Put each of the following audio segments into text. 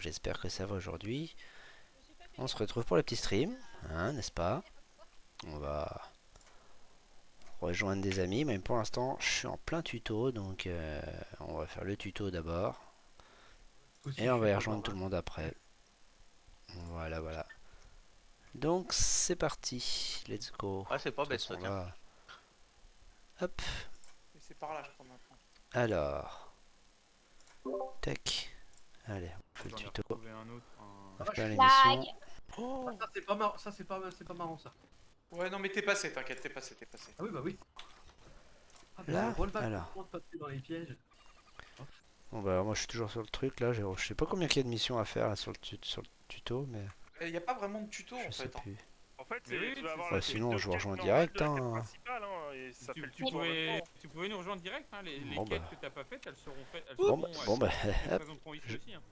j'espère que ça va aujourd'hui. On se retrouve pour le petit stream, hein, n'est-ce pas? On va rejoindre des amis, mais pour l'instant je suis en plein tuto, donc on va faire le tuto d'abord. Aussi, Et je on va suis y pas rejoindre mort, tout le hein. monde après. Voilà, voilà. Donc c'est parti, let's go. Ah, c'est pas De toute bête ça, façon tiens. là, hop. Et c'est par là, je crois, maintenant. Alors, tac. Allez, on fait le J'en ai tuto. retrouvé un autre. On va faire Lag. l'émission. Oh Ça c'est pas marrant, ça c'est pas marrant ça. Ouais, non, mais t'es passé, t'inquiète, t'es passé. Ah oui bah oui. Ah Là, le rollback, alors. comment de passer dans les pièges. Bon bah moi je suis toujours sur le truc là, je sais pas combien il y a de missions à faire là, sur le tuto, mais Il y a pas vraiment de tuto je en sais fait. Hein. plus. En fait, Mais oui, tu vas avoir bah, la sinon, suite je de vous quêtes rejoins normales direct, de la quête hein. principale, et ça fait le tuto en même temps. Tu pouvais nous rejoindre direct, hein, les Bon, quêtes bah. que t'as pas faites, elles seront faites. Elles Bon, seront, bah, bon, bah, elles se hop. présenteront ici Je- aussi. Hein.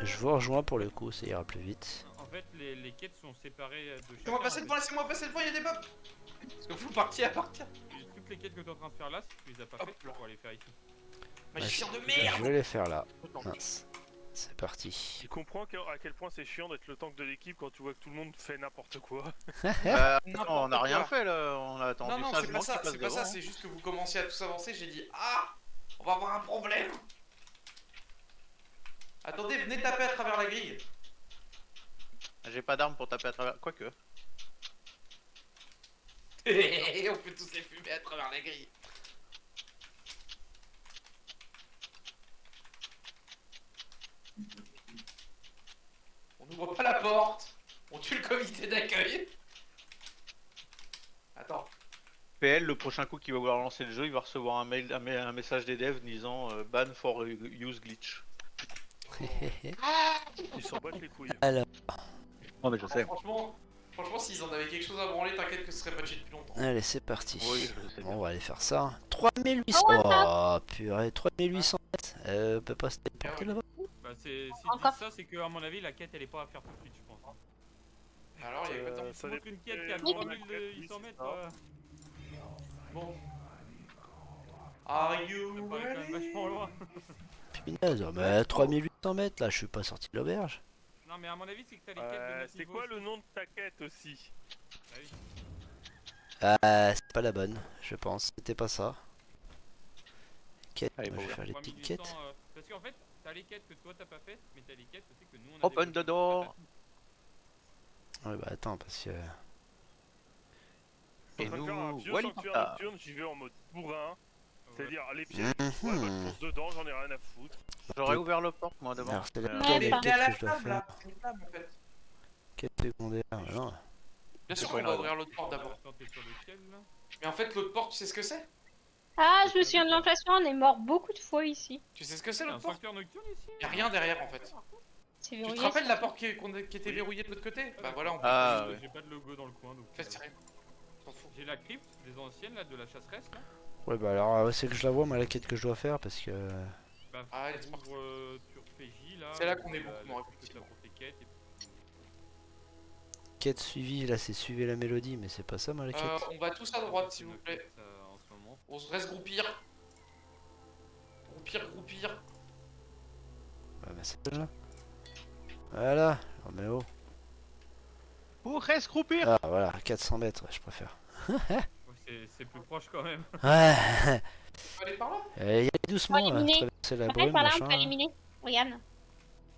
Je vous rejoins pour le coup, ça ira plus vite. En fait, les quêtes sont séparées de chacun. Laissez-moi passer devant, laissez-moi passer devant, il y a des mobs. Parce que vous partiez à partir. Toutes les quêtes que tu es en train de faire là, si tu les as pas Hop faites, tu là. pourras les faire ici. Magicien de Je merde. vais les faire là. Mince. C'est parti. Tu comprends à quel point c'est chiant d'être le tank de l'équipe quand tu vois que tout le monde fait n'importe quoi. N'importe on n'a rien quoi. fait là, on a attendu Non, non, c'est sagement pas qu'il ça, passe c'est pas ça, devant. c'est juste que vous commenciez à tous avancer, j'ai dit ah, on va avoir un problème. Attendez, venez taper à travers la grille. J'ai pas d'arme pour taper à travers. Quoique. On peut tous les fumer à travers la grille. On n'ouvre pas la porte, on tue le comité d'accueil. Attends. PL, le prochain coup qu'il va vouloir lancer le jeu, il va recevoir un mail, un message des devs disant ban for use glitch. Ils s'en battent les couilles. Alors, Non mais je sais. Franchement, s'ils en avaient quelque chose à branler, t'inquiète que ce serait patché depuis longtemps. allez, c'est parti. Oui, je sais Bon, bien. on va aller faire ça. 3800. Oh, purée, 3800 mètres. On peut pas se téléporter là-bas. Bah, si tu dis ça, c'est que à mon avis, la quête elle est pas à faire tout de suite, je pense. Alors, il y a quoi de temps Ça Donc une quête qui a dépend de la 3800 quête, mètres. oui, Bon. Are Ça you paraît quand même vachement ready? loin. Punaise, oh, mais 3800 mètres là, je suis pas sorti de l'auberge. Non, mais à mon avis, c'est que t'as les quêtes de notre c'est niveau quoi aussi. le nom de ta quête aussi? Ah oui. C'est pas la bonne, je pense. C'était pas ça. Quête, Allez, je bon, vais faire les petites 3800, quêtes. parce qu'en fait, t'as les quêtes que toi t'as pas faites, mais t'as les quêtes aussi que nous on a Open the débloquées. door. Ouais, bah attends, parce que. Je Et suis en train de faire un nous, vieux Walid. sanctuaire nocturne, j'y vais en mode bourrin. Ouais. C'est-à-dire les pièges, ouais, bah, je fonce dedans, j'en ai rien à foutre. J'aurais ouvert le porte moi devant. Alors, c'est Mais, laquelle Mais quête à la que je dois flamme faire? là, c'est une flamme en fait. Quête secondaire, bah non. Bien sûr pas qu'on une va raison. ouvrir l'autre porte d'abord. Attends, t'es sur lequel là? Mais en fait, l'autre porte, tu sais ce que c'est? Ah, je me souviens de l'inflation, on est mort beaucoup de fois ici. Tu sais ce que c'est C'est un l'autre porte? sanctuaire nocturne ici? Y'a rien derrière en fait. C'est Tu verrouillé. te rappelles la porte qui était verrouillée de l'autre côté? Bah voilà, on peut. Ah, ouais. J'ai pas de logo dans le coin donc. Fais rien. T'en fous. J'ai la crypte des anciennes là de la chasseresse là. Ouais, bah alors, c'est que je la vois, moi, la quête que je dois faire, parce que. Bah, Ah, elle est partie. sur PJ là. C'est là qu'on est bon, la moi, crypte effectivement. là pour tes quêtes et puis. Quête suivie, là, c'est suivez la mélodie, mais c'est pas ça, moi, la quête. On va tous à droite s'il vous plaît. Ça, en ce moment. On se reste groupir. Groupir. Ouais, bah, c'est celle-là. Voilà, oh, mais oh. Pour escroupir. Ah, voilà, 400 mètres, ouais, je préfère. Ouais, c'est plus proche quand même. Ouais. On va aller par là. Y aller doucement, On va là, éliminer. traverser la Ouais, brume, par là, on machin. peut éliminer. Regarde.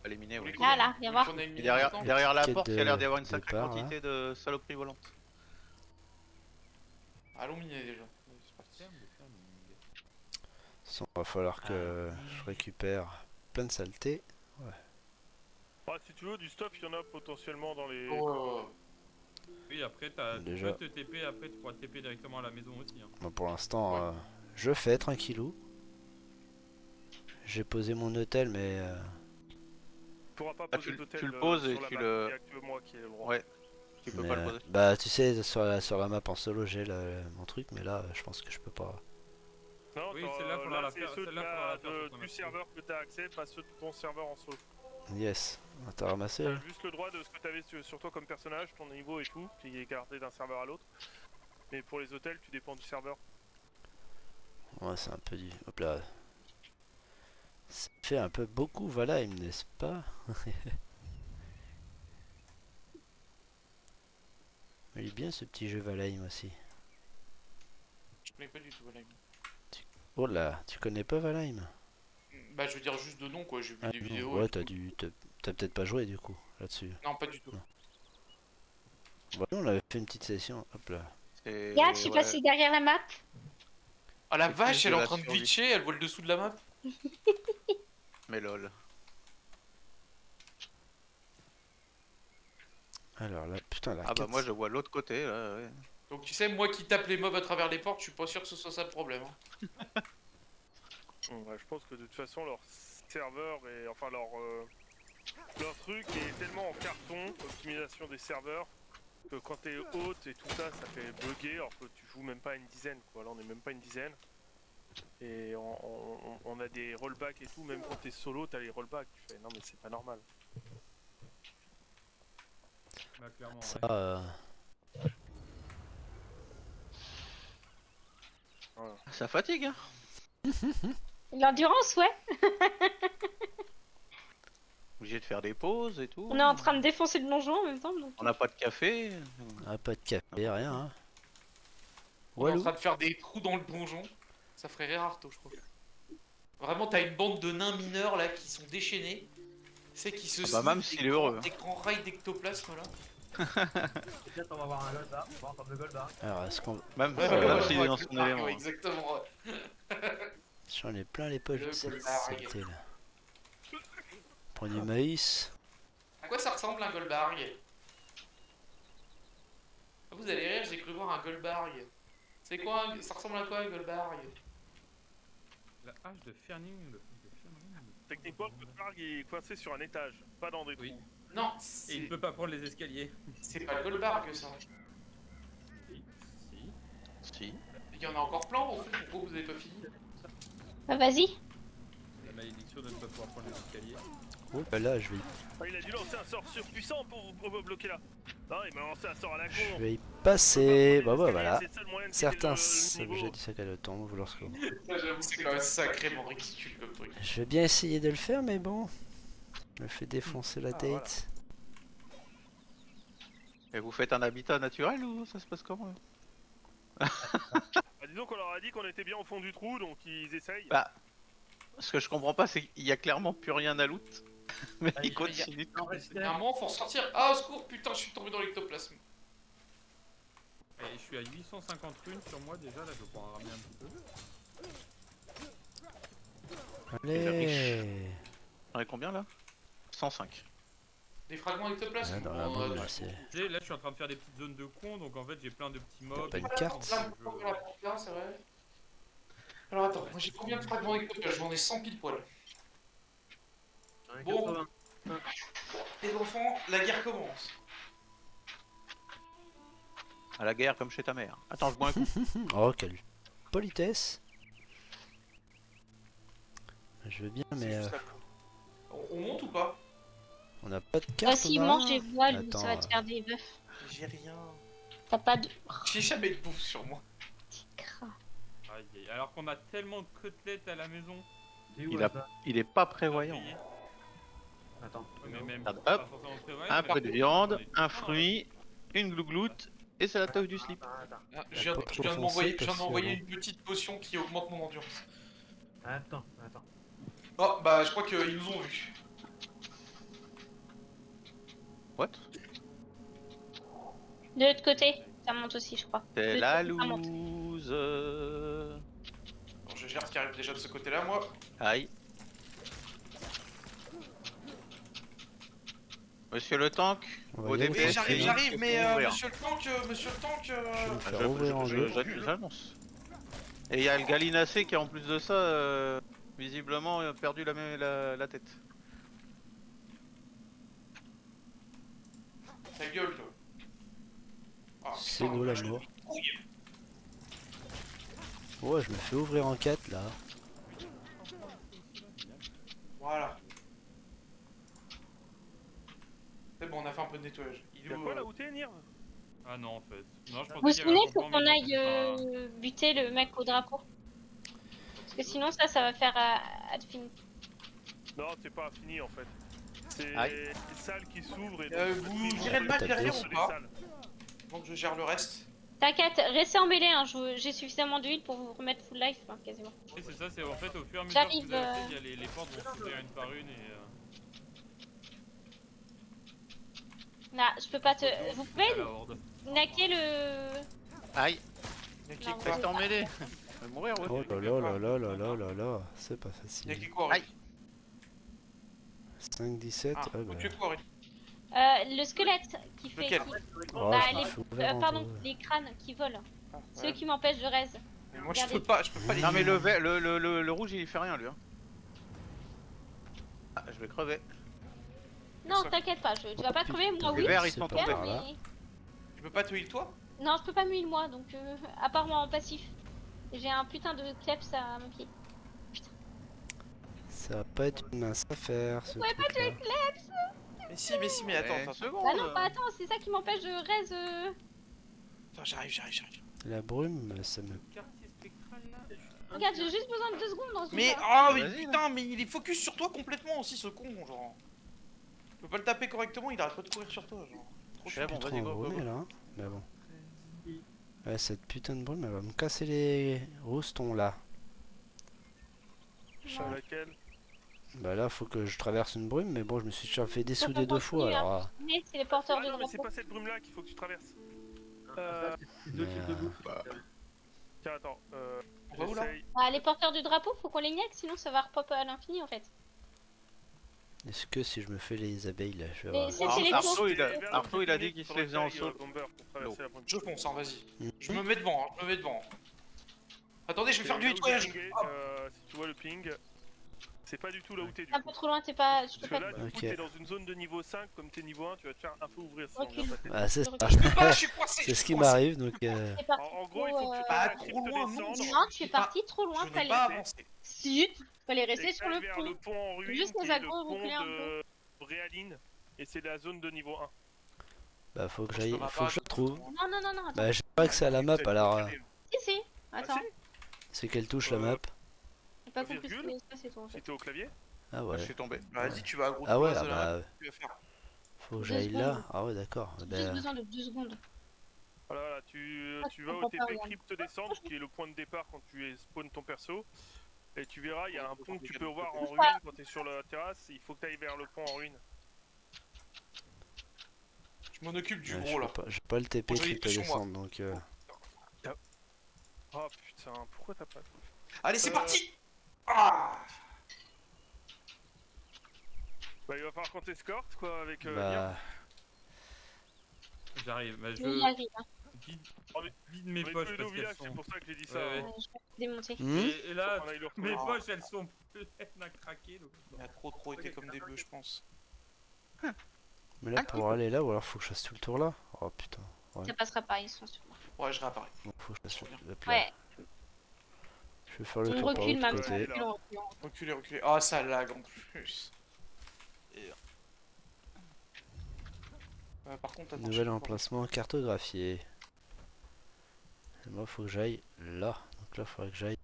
Éliminé, oui. Là, là, viens voir. On a une Et minute de temps. derrière la Quête porte, il y a l'air d'y avoir une de sacrée départ, quantité de saloperies volantes. Allons miner déjà. C'est parti. Il va falloir que je récupère plein de saletés. Bah, si tu veux, du stuff, il y en a potentiellement dans les. Oh. Oui, après tu Déjà. peux te TP, après tu pourras te TP directement à la maison aussi. Hein. Bon, pour l'instant, Ouais. je fais tranquillou. J'ai posé mon hôtel, mais Tu pourras pas Ah, poser d'hôtel tu le poses et sur la tu map, le- il y a que moi qui ai le droit. Ouais. Tu peux pas le poser. bah tu sais, sur la map en solo, j'ai mon truc, mais là, je pense que je peux pas. Non, Oui, t'auras- celle-là, faudra la c'est faire- ceux celle-là, de faudra la faire sur ton du appli. serveur que t'as accès, pas ceux de ton serveur en solo. Yes. Ah, t'as ramassé T'as là juste le droit de ce que t'avais sur toi comme personnage, ton niveau et tout, qui est gardé d'un serveur à l'autre. Mais pour les hôtels, tu dépends du serveur. Ouais, c'est un peu du. Hop là. Ça fait un peu beaucoup Valheim, n'est-ce pas? Il est bien ce petit jeu Valheim aussi. Je connais pas du tout Valheim. Oh là, tu connais pas Valheim? Bah, je veux dire juste de nom, quoi. J'ai vu Ah des non, vidéos. ouais, et tout. t'as peut-être pas joué du coup là-dessus. Non, pas du tout. Bah, on avait fait une petite session, hop là. Et Regarde, je suis ouais, passée derrière la map. Ah la C'est vache, plus elle est de en la train de survie. glitcher, elle voit le dessous de la map. mais lol. Alors là, putain, la Ah bah quête. moi je vois l'autre côté là, ouais. Donc tu sais, moi qui tape les mobs à travers les portes, je suis pas sûr que ce soit ça le problème. Hein. Ouais, je pense que de toute façon, leur serveur et enfin leur truc est tellement en carton, optimisation des serveurs, que quand t'es haute et tout ça, ça fait bugger alors que tu joues même pas à une dizaine, quoi. Là, on est même pas une dizaine. Et on a des rollbacks et tout, même quand t'es solo, t'as les rollbacks. Tu fais non, mais c'est pas normal. Bah, clairement, Ça, ouais. Voilà. Ça fatigue hein. L'endurance, ouais. Obligé de faire des pauses et tout. On est en train de défoncer le donjon en même temps. Donc... On n'a pas de café. ah, pas de café, rien. Hein. On est en Walou. train de faire des trous dans le donjon. Ça ferait rire Arto, je crois. Vraiment, t'as une bande de nains mineurs là qui sont déchaînés. C'est qui se Ah bah, même sniffent s'il est heureux. des grands rails d'ectoplasme là. Peut-être on va avoir un gold bar, on va avoir de gold bar. Alors, est-ce qu'on. Même, Ouais, même ouais, s'il ouais, est dans ouais, son ouais, élément. ouais, hein. exactement. Ouais. J'en ai plein les poches Le de cette Goldberg. saleté là. Prends du maïs. À quoi ça ressemble un Goldbarg? Ah, vous allez rire, j'ai cru voir un Goldbarg. C'est quoi ça ressemble à quoi un Goldbarg? La hache de Ferning. Techniquement, le Goldberg est coincé sur un étage, pas dans des trous. Oui. Non, Et il peut pas prendre les escaliers. c'est pas le Goldbarg ça. Si. Si. Si. Il y en a encore plein au fait, pourquoi vous avez pas fini? Bah, vas-y. La malédiction de ne pas pouvoir prendre les escaliers. Oh bah là, je vais, Ah, il a dû lancer un sort surpuissant pour vous bloquer là. Non, il m'a lancé un sort à la con. je vais y passer. Bah, bah voilà. C'est le seul moyen de Certains quitter le niveau. objets du sac à dos tombent, vous leur secours. Ça, j'avoue, c'est quand même sacrément ridicule comme truc. Je vais bien essayer de le faire, mais bon. Je me fais défoncer la Ah, voilà. tête. Et vous faites un habitat naturel ou ça se passe comment? Bah, disons qu'on leur a dit qu'on était bien au fond du trou, donc ils essayent. Bah, ce que je comprends pas, c'est qu'il y a clairement plus rien à loot. Mais Ah, ils il continuent. Non, reste Il y a un moment, faut ressortir. Ah, au secours, putain, je suis tombé dans l'ectoplasme. Et je suis à 850 runes sur moi déjà, là je vais pouvoir en ramener un petit peu. Allez. J'en ai combien là? 105. Des fragments d'ectoplasme. Ouais, dans la Bon, bombe, du là, coup, c'est. Tu sais, là je suis en train de faire des petites zones de cons, donc en fait j'ai plein de petits mobs. Pas une et tout, carte donc, plein de fragments à la porte là, c'est vrai. Alors attends, moi j'ai combien de fragments d'ectoplasme? J'en ai 100 pile poil. J'en ai Bon. 80. Les enfants, la guerre commence. À la guerre comme chez ta mère. Attends, je bois un coup. Oh, quelle politesse. Je veux bien, C'est mais juste la- on monte ou pas? on n'a pas de Bah, carte. s'il on a mange rien. des voiles, Attends, ça va te faire des bœufs. J'ai rien. T'as pas de. J'ai jamais de bouffe sur moi. Cra. Aïe, aïe, alors qu'on a tellement de côtelettes à la maison. T'es où Il là, a- ça Il est pas prévoyant. Payé. Attends. Ouais, mais même Regarde, pas hop. forcément prévoyant, Un mais peu là, de j'en viande, ai un plein, fruit, une glougloute et c'est la teuf du slip. Attends. Ah, Pas je viens trop de foncé, m'envoyer parce que une petite potion qui augmente mon endurance. Attends. Oh, bah je crois qu'ils nous ont vus. What? De l'autre côté, ça monte aussi, je crois. C'est De la l'autre côté, ça monte. loose. Bon, je gère ce qui arrive déjà de ce côté-là, moi. Aïe. Monsieur le tank, On va au y aller, début, Mais J'arrive, mais ouvrir. monsieur le tank, Je vais le Ah, faire ouvrir en deux. J'annonce. Et il y a le Galinacé qui en plus de ça, visiblement a perdu la tête. Ta gueule, toi. Ah, C'est putain, beau vache, l'amour. couille. Ouais, je me fais ouvrir en 4 là. Voilà. C'est bon, on a fait un peu de nettoyage. Il est Y'a où, quoi là où t'es, Nir? Ah non, en fait. Non, je pensais Vous vous qu'il y avait un souvenez, faut campement, qu'on mais non, aille c'est pas- buter le mec au drapeau. Parce que sinon, ça va faire Adfin. Non, c'est pas fini en fait. C'est Aïe. les salles qui s'ouvrent et Vous virez le mal derrière ou les pas? salles. Donc je gère le reste. T'inquiète, restez en mêlée, hein. J'ai suffisamment d'huile pour vous remettre full life, hein, quasiment. Oui, c'est ça, c'est en fait au fur et à mesure que J'arrive, vous avancez, il y a les portes vont s'ouvrir une par une et. Là, je peux pas te. Vous pouvez à la horde. naquer le. Aïe, Y'a qui Non, quoi? reste emmêlé. Je vais mourir, ouais. Oh là là là là là là là là, c'est pas facile. Y'a qui quoi? Aïe. 5, 17, Ah, ouais, bah. tu es quoi, Aurélie? Le squelette qui fait. Lequel? Oh, Bah, je me les- fais ouvert en pardon, deux. les crânes qui volent. Ah, Ceux ouais. qui m'empêchent de raise. Mais moi je Regardez. peux pas les. Non mais le rouge il fait rien lui. Hein. Ah, je vais crever. Non, Ça. t'inquiète pas, tu vas pas crever, moi Les oui. verts ils c'est sont pas tombés. grave. Là. Mais... Tu peux pas te heal toi? Non, je peux pas m'huile moi, donc à part moi en passif. J'ai un putain de kleps à mon pied. Ça va pas être une mince affaire ce Ouais, pas truc-là. Mais attends, Une attends. seconde. Bah non, pas attends, c'est ça qui m'empêche de raise. Attends, j'arrive. La brume, ça me... Quartier spectral là. Regarde, j'ai juste besoin de 2 secondes dans ce Mais jeu. oh mais Vas-y, putain, mais il est focus sur toi complètement aussi ce con, genre. Tu peux pas le taper correctement, il arrête pas de courir sur toi, genre. Trop Je suis chiant. bon, trop vas-y, go, go, embrumé go. là, hein. Mais bon. Ouais, cette putain de brume, elle va me casser les roustons là. Sur laquelle Bah là, faut que je traverse une brume, mais bon, je me suis déjà fait Faut dessouder qu'on 2 fois continue, alors. hein. Mais c'est les porteurs Ah de non, mais c'est drapeau. pas cette brume là qu'il faut que tu traverses. C'est deux types de bouffe. Tiens, attends. On va où, là? J'essaye. Ah, les porteurs du drapeau, faut qu'on les niaque, sinon ça va repop à l'infini en fait. Est-ce que si je me fais les abeilles là, je vais Mais avoir... c'est- Alors, les Arto, tours. Arto, il a dit qu'il se les faisait en saut. Je fonce, hein, vas-y. Mhm. Je me mets devant, hein, je me mets devant. Attendez, je vais faire du Là où nettoyage. j'ai pingé, si tu vois le ping, c'est pas du tout là où t'es du Un coup. peu trop loin, t'es pas. Je peux Parce que pas. là, du coup, Ok. t'es dans une zone de niveau 5, comme t'es niveau 1, tu vas te faire un peu ouvrir si on Recule. vient passer. Ah, c'est ça. Je peux pas, je suis coincé. C'est je ce suis qui coincé. m'arrive, donc... T'es parti En gros, il faut que tu Ah, fasses trop loin, non. descendre. Non, tu es parti trop loin, Je n'ai fallait. pas avancé. Si, fallait Et rester sur le vers pont. le pont en ruine, Juste qui les est le agros pont reculer un de Bréaline, et c'est la zone de niveau 1. Bah faut que Je j'aille... peux pas Faut que je la trouve. Non, non, non, non, attends. Bah j'ai pas accès à la map, alors... Si. Attends. C'est qu'elle touche la Euh, map. J'ai pas compris ce virgule. que ça, c'est toi en Si fait. t'es au clavier. Ah Je ouais. suis tombé. Vas-y, tu vas à gros Ah ouais, de ah base, là. bah... Tu vas faire. Faut que 2 j'aille là. secondes. Ah ouais, d'accord. J'ai Bah, juste besoin de 2 secondes. Voilà, tu Ah, tu je vas au comprends pas, TP regarde. Crypt Descendre, qui est le point de départ quand tu spawn ton perso. Et tu verras, il y a un pont que tu peux voir en ruine quand t'es sur la terrasse. Il faut que t'ailles vers le pont en ruine. Je m'en occupe du ouais, gros là. j'ai pas le TP Bon, j'avais triple sur moi. descendre, donc... Oh putain, pourquoi t'as pas... Allez, c'est parti. Ah. Bah il va falloir qu'on t'escorte quoi avec Nier. Bah... J'arrive, bah, Je y arrive. Hein. vide mes On est poches tous les deux parce au qu'elles village, sont... c'est pour ça que j'ai dit ça. Ouais, hein. ouais. Je vais démonter. Hmm Et là, On aille le mes retrouver. poches elles sont pleines à craquer donc... Il a trop été comme des bœufs, je pense. Mais là, pour aller là, ou alors faut que je fasse tout le tour là. Oh putain. Ça passera pas, ils sont sur moi. Ouais, je réapparais. Bon, faut que je fasse tout le tour. Ouais, Je vais faire le on tour par recule l'autre même. côté. côté. On recule, on recule. Reculez, reculez. Ah, ça lag en plus. Et... par contre, attends. Nouvel je sais pas. emplacement cartographié. Et moi, faut que j'aille là. Donc là, faudrait que j'aille...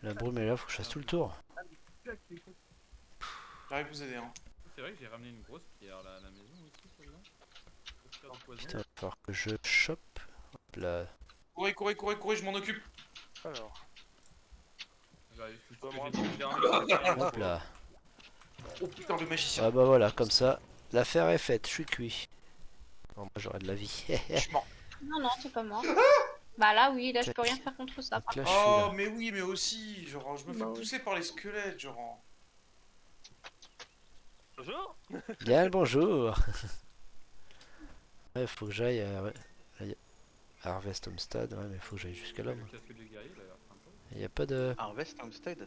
La brume est là, faut que je fasse tout le tour. J'arrive vous aider, hein. C'est vrai que j'ai ramené une grosse pierre là à la maison aussi, celle-là. Pour faire du poison. Putain, il va falloir que je chope. Hop là. Courez, je m'en occupe. Alors, Bah, c'est ce que Comment j'ai dit, j'ai ramené Hop là. Oh putain, le magicien. Ah bah voilà, comme ça, l'affaire est faite, je suis cuit. Bon, moi j'aurai de la vie. Je suis mort. Non, non, t'es pas mort. Bah là, oui, là, je peux rien faire contre ça. Donc là, je suis Oh, là. mais oui, mais aussi. Genre, je me fais Bah oui. pousser par les squelettes, genre. bonjour. Bien le bonjour. Ouais, faut que j'aille à Harvest Homestead, ouais, mais faut que j'aille jusqu'à là. Le moi. casque du guerrier, il a l'air sympa. Il y a pas de Harvest Homestead.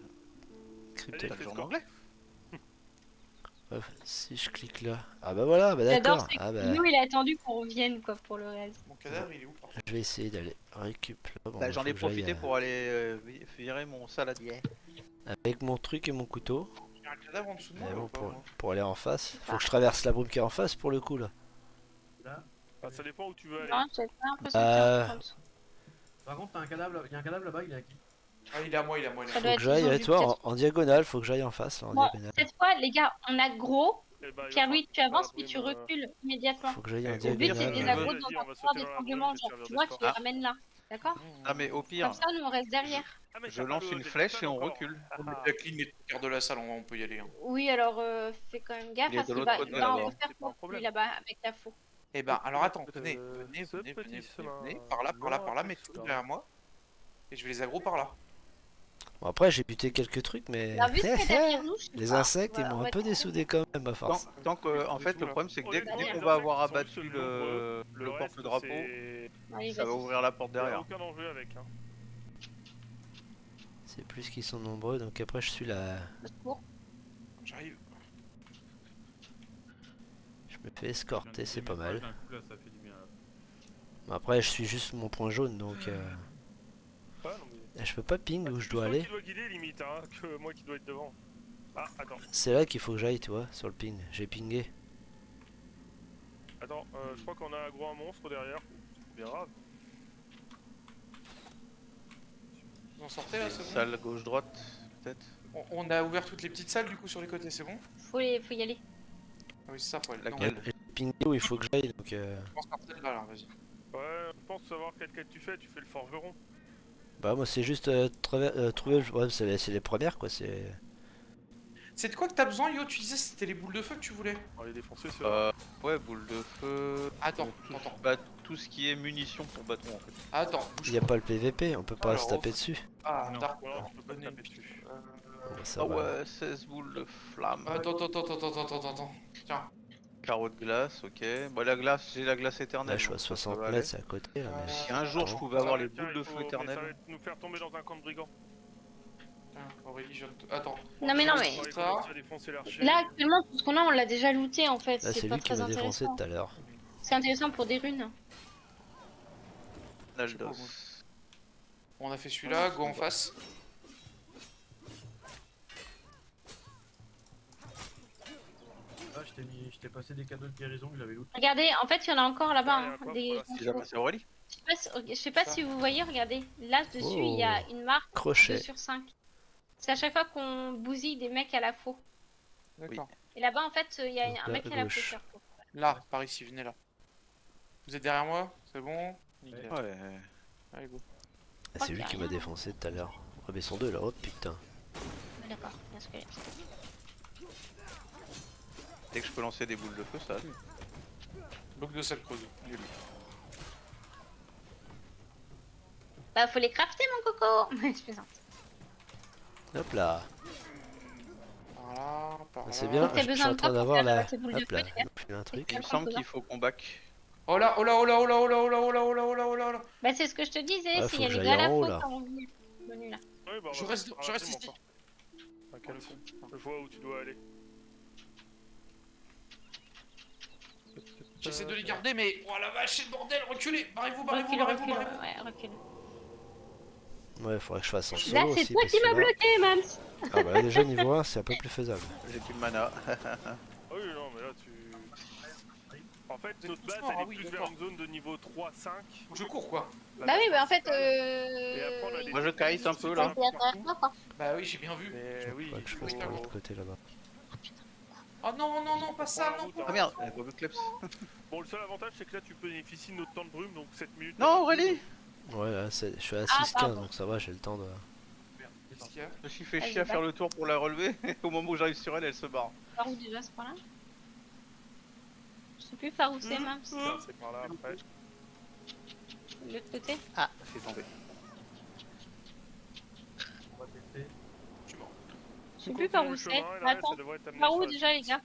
crypte. Allez, T'as le jour en escorte. anglais. Ouais, si je clique là. Ah bah voilà, bah J'adore d'accord. Ah bah, Nous, il a attendu qu'on revienne, quoi, pour le reste. Mon cadavre, il est où, par contre? je vais essayer d'aller récup là. Bon, Bah, j'en faut ai que j'aille, profité pour aller virer mon saladier. avec mon truc et mon couteau. Il y a un cadavre en dessous de moi, Mais là, bon, ou pas, pour, moi pour aller en face, faut que je traverse la brume qui est en face pour le coup là. Ah, ça dépend où tu veux aller. Non, j'ai pas l'impression Euh, qu'il y a un compte. Par contre, t'as un cadavre, il y a un cadavre là-bas, il est à qui? Ah, il est à moi, il est à moi. Il est à Ça moi. doit Faut être que j'aille, ils ont ouais, dû toi, peut-être- en diagonale, faut que j'aille en face, là, en Bon, diagonale. cette fois, les gars, on a gros. Eh ben, il va Pierre-Louis, tu falloir avances, faire mais la tu brume, recules immédiatement. Faut que j'aille en Le Le but, c'est diagonale. de les veux- aggro Vas-y, dans on un va couloir sauter dans la brume, d'étranglement. je vais te Genre, servir tu vois, tu les d'escorte. ramènes là. D'accord? Ah, mais au pire, Comme ça, nous, on reste derrière. Ah, mais je t'as pas lance le une détecteur flèche et on encore. recule. Ah, ah. La clean les trois quarts de la salle, on peut y aller. Hein. Oui, alors fais quand même gaffe Il est parce de qu'il l'autre va, côté, il va en là-bas. refaire C'est pas un pour problème. lui là-bas avec la faux. Eh ben, alors attends, Ce venez, petit venez, chemin par là, par là, par là, noir mettez et tout derrière moi. Et je vais les aggro par là. Bon, après, j'ai buté quelques trucs, mais. Alors, vu qu'il est derrière nous, je sais Les pas. insectes, ils Voilà, m'ont on un va peu dire- dessoudé quand même, à force. Tant que, en Du fait, tout, le là. problème, c'est que Au dès, lieu de dès prendre qu'on les va insectes avoir qui sont abattu juste nombreux, le reste, porte-drapeau, c'est- Allez, ça va vas-y. ouvrir la porte y a derrière. aucun enjeu avec. Hein. C'est plus qu'ils sont nombreux, donc après, je suis là. Au secours. J'arrive. Je me fais escorter, c'est pas mal. D'un coup, là, ça fait du bien. Bon, après, je suis juste mon point jaune, donc. Ouais, non, mais- Je peux pas ping Ah, où c'est je plus dois toi aller. qui dois guider limite, hein, que moi qui dois être devant. Ah, attends, C'est là qu'il faut que j'aille, tu vois, sur le ping. J'ai pingé. attends, je crois qu'on a aggro un monstre derrière. Bien grave. Vous en sortez là, c'est bon Salle gauche-droite, peut-être. On a ouvert toutes les petites salles du coup sur les côtés, c'est bon Faut y aller. Ah oui, c'est ça, faut aller. Laquelle Non, J'ai pingé où il faut que j'aille, donc. je pense par celle-là, là, vas-y. Ouais, je pense savoir quelle quête tu fais le forgeron. Bah, moi, c'est juste trouver. Ouais, c'est les premières, quoi. C'est. C'est de quoi que t'as besoin, Yo? Tu disais que c'était les boules de feu que tu voulais? On va les défoncer, c'est Ouais, boule de feu. Attends, tout, attends. bah, tout ce qui est munitions pour bâton, en fait. Attends, bouge Il y a pas le PVP, on peut pas Alors, se taper dessus. Ah, Non. Dark. Voilà, tu peux pas te Donnez taper une dessus. pique. Bon, bah, ça Ah va. ouais, 16 boules de flamme. Attends. Tiens. Carreau de glace, ok. Bon, la glace, j'ai la glace éternelle. Là, je suis à donc ça 60 peut aller. mètres, c'est à côté, là, mais. Si un jour je Bon. pouvais avoir les Tiens, boules de il faut- feu mais ça va éternelles. nous faire tomber dans un camp de brigands. Tiens, Aurélie, je viens de te- Attends. Non, mais non, On mais. va Ça. commencer à défoncer l'archer. Là, actuellement, tout ce qu'on a, on l'a déjà looté en fait. Là, C'est c'est pas lui qui très m'a défoncé intéressant. tout à l'heure. C'est intéressant pour des runes. Naldos. On a fait celui-là, go en face. Ah, je t'ai passé des cadeaux de guérison que j'avais loot. Regardez, en fait, il y en a encore là-bas. Ouais, il y a hein, un coffre, des... voilà, C'est jamais c'est Aurélie. Je sais pas si vous voyez, regardez. Là, dessus, il y a une marque 2 Crochet. sur 5. C'est à chaque fois qu'on bousille des mecs à la faux. D'accord. Et là-bas, en fait, il y a Donc un là, mec à à la gauche. faux. surtout. Là, par ici, venez là. Vous êtes derrière moi? C'est bon? Nickel. Ouais. Allez, go. Ah, c'est lui qui m'a défoncé tout à l'heure. Ah, mais ils sont deux là, oh putain. Ah, d'accord, bien squelette. Dès que je peux lancer des boules de feu, ça allume. Bloc de salle creuse. Il est là. Bah, faut les crafter, mon coco. Je plaisante. Hop là. Par là, par là. C'est bien, T'as je suis besoin en de train quoi pour d'avoir faire la. tes boules de Hop là, feu, il m'a pris un truc. Il me semble qu'il faut qu'on back. Oh là, oh là, oh là, oh là, oh là, oh là, oh là, oh là, oh là, oh là, oh là. Bah, c'est ce que je te disais. Ouais, S'il faut y a que les j'aille gars à la en haut, faux là. qui sont venus là. Ouais, bah, on Je va reste faire je reste rapidement, ici. quoi. T'inquiète, je vois où tu dois aller. J'essaie de les garder, mais. Oh la vache, c'est le bordel, reculez. Barrez-vous, barrez-vous, Recule, barrez-vous, recule. barrez-vous. Ouais, recule. Ouais, faudrait que je fasse en Là, solo c'est aussi. toi parce qui que m'as là- bloqué, Mams. Ah bah là, déjà niveau 1, c'est un peu plus faisable. J'ai plus de mana. Ah oui, non, mais là tu. En fait, notre base doucement, elle ah est oui, plus vers d'accord. une zone de niveau 3-5. Je cours quoi. Bah oui, bah en fait, Et après, on a des- Moi, je kite un peu, ça, là. c'est intéressant, quoi. Bah oui, j'ai bien vu. Mais oui, Faudrait que je il fasse faut- par l'autre côté là-bas. Oh non, non, non, pas ça, non. Ah merde, elle a pas vu Kleps. Bon, le seul avantage c'est que là tu peux bénéficier de notre temps de brume, donc 7 minutes. Non, Aurélie. Ouais, là, je suis à Ah, 6-15, pardon. donc ça va, j'ai le temps de. Qu'est-ce qu'il y a? Je me suis fait Vas-y, chier à faire back. le tour pour la relever. Au moment où j'arrive sur elle, elle se barre. Par où déjà ce point-là? Je sais plus par où c'est, Mams. Tiens, c'est par là après. De l'autre côté? Ah, c'est tombé. On va tester. Je suis mort. Je sais plus par où c'est. Attends, par où déjà, les gars?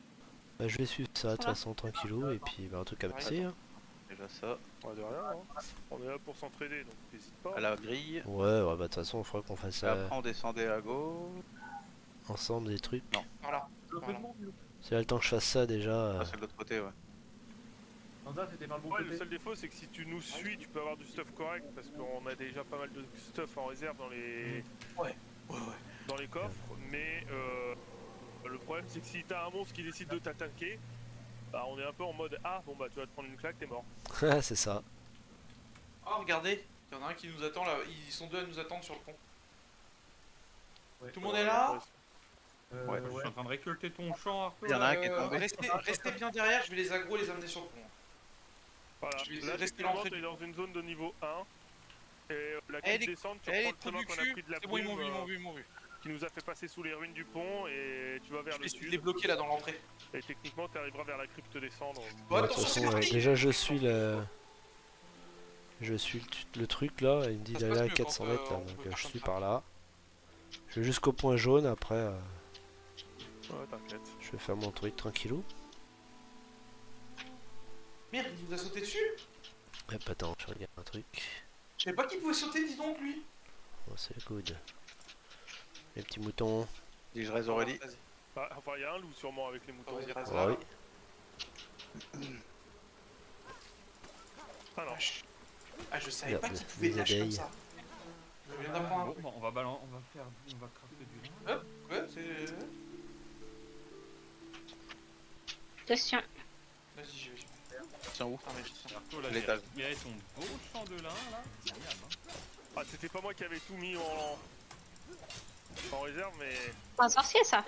Bah, je vais suivre ça de toute Ça va. façon tranquillou et puis bah, un truc à passer. Hein. Déjà ça. Ouais, de rien, hein. On est là pour s'entraider, donc n'hésite pas. À la grille. Ouais, ouais, bah de toute façon, il faudra qu'on fasse ça Après, on descendait à gauche. ensemble des trucs. Par là. Un peu de monde, nous. C'est là le temps que je fasse ça déjà. Ah, c'est de l'autre côté, ouais. Nanda, c'était par le bon Ouais, le côté. seul défaut c'est que si tu nous suis, tu peux avoir du stuff correct parce qu'on a déjà pas mal de stuff en réserve dans les dans les coffres. Mais le problème c'est que si t'as un monstre qui décide de t'attaquer, bah on est un peu en mode ah bon bah tu vas te prendre une claque, t'es mort. C'est ça. Oh, regardez. Il y en a un qui nous attend là. Ils sont deux à nous attendre sur le pont. Tout le monde est là? Ouais, Je suis en train de récolter ton champ, Arthur. Il y en a un qui est tombé. Restez bien derrière, je vais les aggro les amener sur le pont. Voilà, Je vais là rester techniquement l'entrée t'es du- dans une zone de niveau 1. Et la Eh, coupe les- descente, tu Eh les reprends le trous chemin du qu'on a cul. pris de la C'est bon, ils m'ont brume, vu, ils m'ont vu, ils m'ont vu. qui nous a fait passer sous les ruines du pont et tu vas vers Je le vais essayer de sud. les bloquer là dans l'entrée. Et techniquement t'arriveras vers la crypte descendre. Oh, Ouais, de toute attention, c'est façon, parti. déjà je suis le truc là, il me dit Ça se d'aller passe à mieux 400 quand, mètres là, on donc peut faire je comme suis ça. par là. Je vais jusqu'au point jaune, après Ouais, t'inquiète. je vais faire mon truc tranquillou. Merde, il nous a sauté dessus. Hop, attends, je regarde un truc. Je savais pas qu'il pouvait sauter, dis donc lui. Oh, c'est good. Les petits moutons. Dis je reste Aurélie. Vas-y, Ah, enfin, il y a un loup sûrement avec les moutons. vas-y, reste Ah là. oui. Ah non. Ah, je savais Merde, pas qu'il pouvait des lâcher comme abeilles. ça. Je viens d'apprendre un Bon, truc. bah, on va crafter du lin. Ouais, c'est. Attention. Vas-y, j'y vais. Tiens où Ah, mais je- Arthur, là, L'étage. j'ai récupéré ton beau champ de lin, là. Génial, hein. Ah, c'était pas moi qui avais tout mis en réserve, mais. C'est un sorcier ça.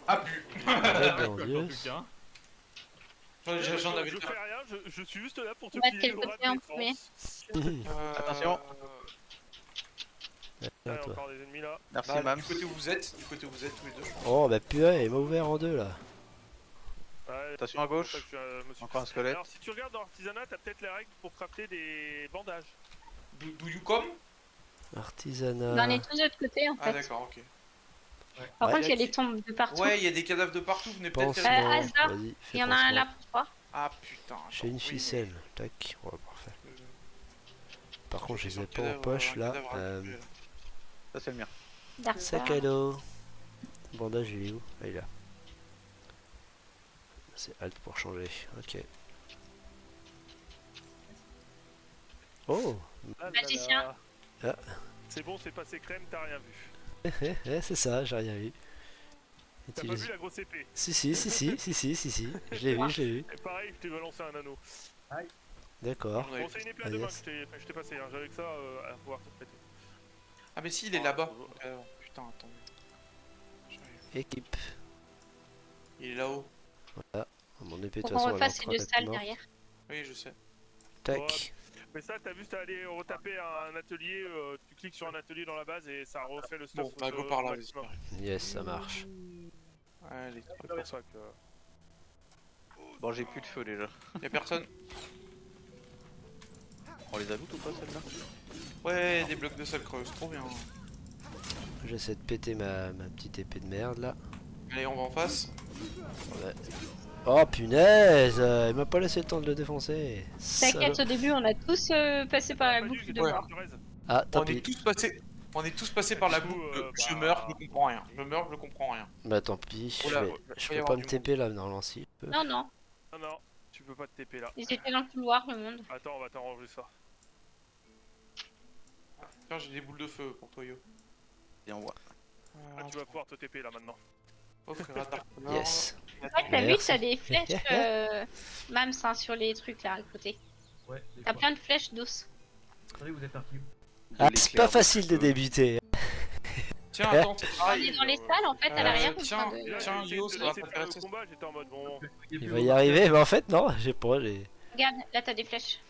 Ah, pu. Arrête, En mon tout dieu. cas. J'en avais Je fait. fais rien, je suis juste là pour te On va filer quel le bras côté en de défense. Attention. Tiens, Ouais, toi. encore des ennemis là. Merci Bah, Mams. du côté où vous êtes tous les deux, je pense. Oh bah purée, il m'a ouvert en deux là. Ouais, Attention à c'est pour gauche. ça que me suis- Encore un squelette. Alors si tu regardes dans l'artisanat, t'as peut-être les règles pour crafter des bandages. Do you come? Artisanat. Dans les deux autres côtés en Ah, fait. d'accord, ok. Par Ouais, contre, il y a des tombes de partout. Ouais, il y a des cadavres de partout, venez peut-être Pansement. casser. hasard. Vas-y, fais Il y en a un là pansement. pour toi. Ah putain. J'ai attends, une oui, ficelle. Tac. Ouais, parfait. mais- Par contre, je les ai Sur pas en cadavre, poche un là. cadavre à récupérer. Ça c'est le mien. Sac D'accord. à dos. Bandage, il est où? Ah, il est là. C'est Alt pour changer. Ok. Oh. Ah là Magicien. là. Ah. C'est bon, c'est passé crème, t'as rien vu. C'est ça, j'ai rien vu. T'as pas vu la grosse épée. Si. Je l'ai vu, je l'ai vu. Et pareil, je t'ai balancé un anneau. D'accord. On avait Bon, fait c'est une épée Ah, à deux mains yes. que je t'ai passé, hein. J'avais que ça à pouvoir te prêter. Ah, mais si, il est là-bas. Putain, attends. J'arrive. Équipe. Il est là-haut. Mon épée de Faut toute qu'on façon, elle est en refasse train les deux d'être salles morte. derrière. Oui, je sais. Tac. Mais ça, t'as vu, t'as allé retaper un atelier, tu cliques sur un atelier dans la base et ça refait le stuff. Bon, bah go par là, vas-y. maximum. Yes, ça marche. Allez. C'est pour ça que. Bon j'ai plus de feu déjà. Y'a personne. On les a loot ou pas celle-là? Ouais, des blocs de sel creuse, trop bien. J'essaie de péter ma petite épée de merde là. Allez, on va en face. Ouais. Oh punaise, il m'a pas laissé le temps de le défoncer. T'inquiète, Salaud. au début, on a tous passé par la Pas boucle dû, de Ouais. mort. Ah, tant On est pis. tous passés. On est tous passés par la Du coup, boucle. Je bah- meurs, je ne comprends rien. Je meurs, je comprends rien. Bah tant pis, Oh là, je va y peux avoir pas du me TP là dans l'ancien. Non, non. Non, non, tu peux pas te TP là. Ils étaient dans le couloir, le monde. Attends, on va t'arranger ça. Tiens, j'ai des boules de feu pour toi, Yo. Et on voit. Ah, tu vas pouvoir te TP là maintenant. Oh, frère, Dark Lord. Yes. Ouais, t'as vu, Merci. t'as des flèches Mams hein, sur les trucs là à côté. Ouais, T'as plein de flèches d'os. Attendez, vous êtes parti où? Ah, De c'est l'éclair pas facile de feu. débuter. Tiens, attends, c'est On pareil. est dans les salles en fait, à l'arrière. en tiens, train de- Et là, Tiens, j'ai essayé Yo, de ça te va laisser pas faire le t'intéresser. combat, j'étais en mode bon. Il va y arriver, mais en fait non, j'ai pas les. Regarde, là t'as des flèches.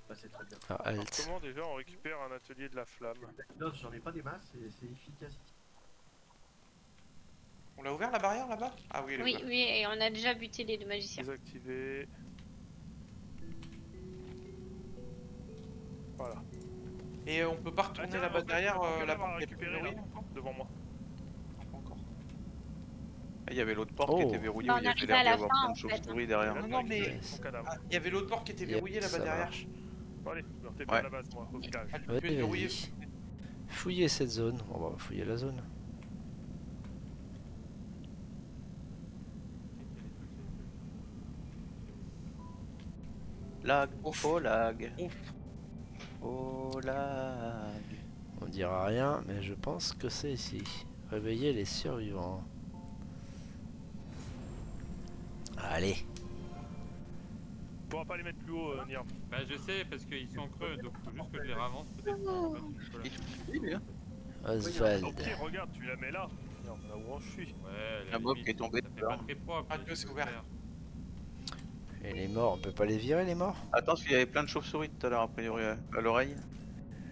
Bah, c'est très bien. Ah, Alors, Alt. comment déjà on récupère un atelier de la flamme? Non, j'en ai pas des masses, c'est efficace. On l'a ouvert la barrière là-bas? Ah oui, elle est Oui, ouverte. oui, et on a déjà buté les deux magiciens. Désactiver. Voilà. Et on peut pas retourner tiens, là-bas en fait, derrière on peut la l'avoir porte qui est récupéré, verrouillée là. encore Devant moi. Non, pas encore. Ah, il y avait l'autre porte Oh. qui était verrouillée Bah, où on il y avait arrive l'air à d'y la avoir fin, plein en de fait, chauves-souris derrière. Non, non, mais- Son cadavre. Ah, il y avait l'autre porte qui était verrouillée Yep, là-bas ça derrière. marche. Bon, allez, je vais retaper Ouais. à la base moi, au village. Elle peut Ouais, être verrouillée. vas-y. Fouillez cette zone. On va fouiller la zone. Lag, Ouf. oh lag, Ouf. oh lag. On dira rien, mais je pense que c'est ici. Réveillez les survivants. Allez. On pourra pas les mettre plus haut, Niam. Bah je sais parce qu'ils sont creux, donc faut juste que je les ravance peut-être. Il est Oswald. Au pire, regarde, tu la mets là. Regarde, là où je suis. Ouais, La mob qui est tombée Ça fait dehors. pas très propre. Ah, ce Dieu, que c'est je ouvert. veux faire. Et les morts, on peut pas les virer les morts? Attends, parce qu'il y avait plein de chauves-souris tout à l'heure, a priori, à l'oreille.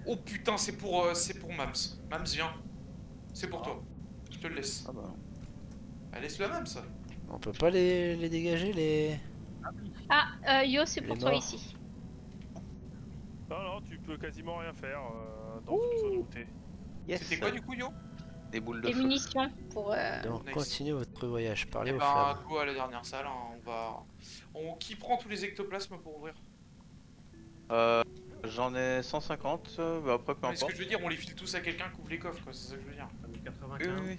Oh putain, c'est pour Mams. Mams, viens. C'est pour toi. Je te le laisse. Ah bah. Allez, laisse-le à Mams. On peut pas les dégager les... Ah, Yo, c'est Les pour toi morts. ici. Non, non, tu peux quasiment rien faire dans une zone où t'es. Yes. C'était quoi du coup, Yo? Des boules de Des feu. munitions pour. Donc nice. continuez votre voyage, parlez Eh aux ben, flammes. go à la dernière salle. Hein. Qui prend tous les ectoplasmes pour ouvrir? J'en ai 150, bah après peu Mais ce que importe. je veux dire, on les file tous à quelqu'un qui ouvre les coffres, quoi. C'est ça que je veux dire. J'en ai Oui, 95. oui, oui.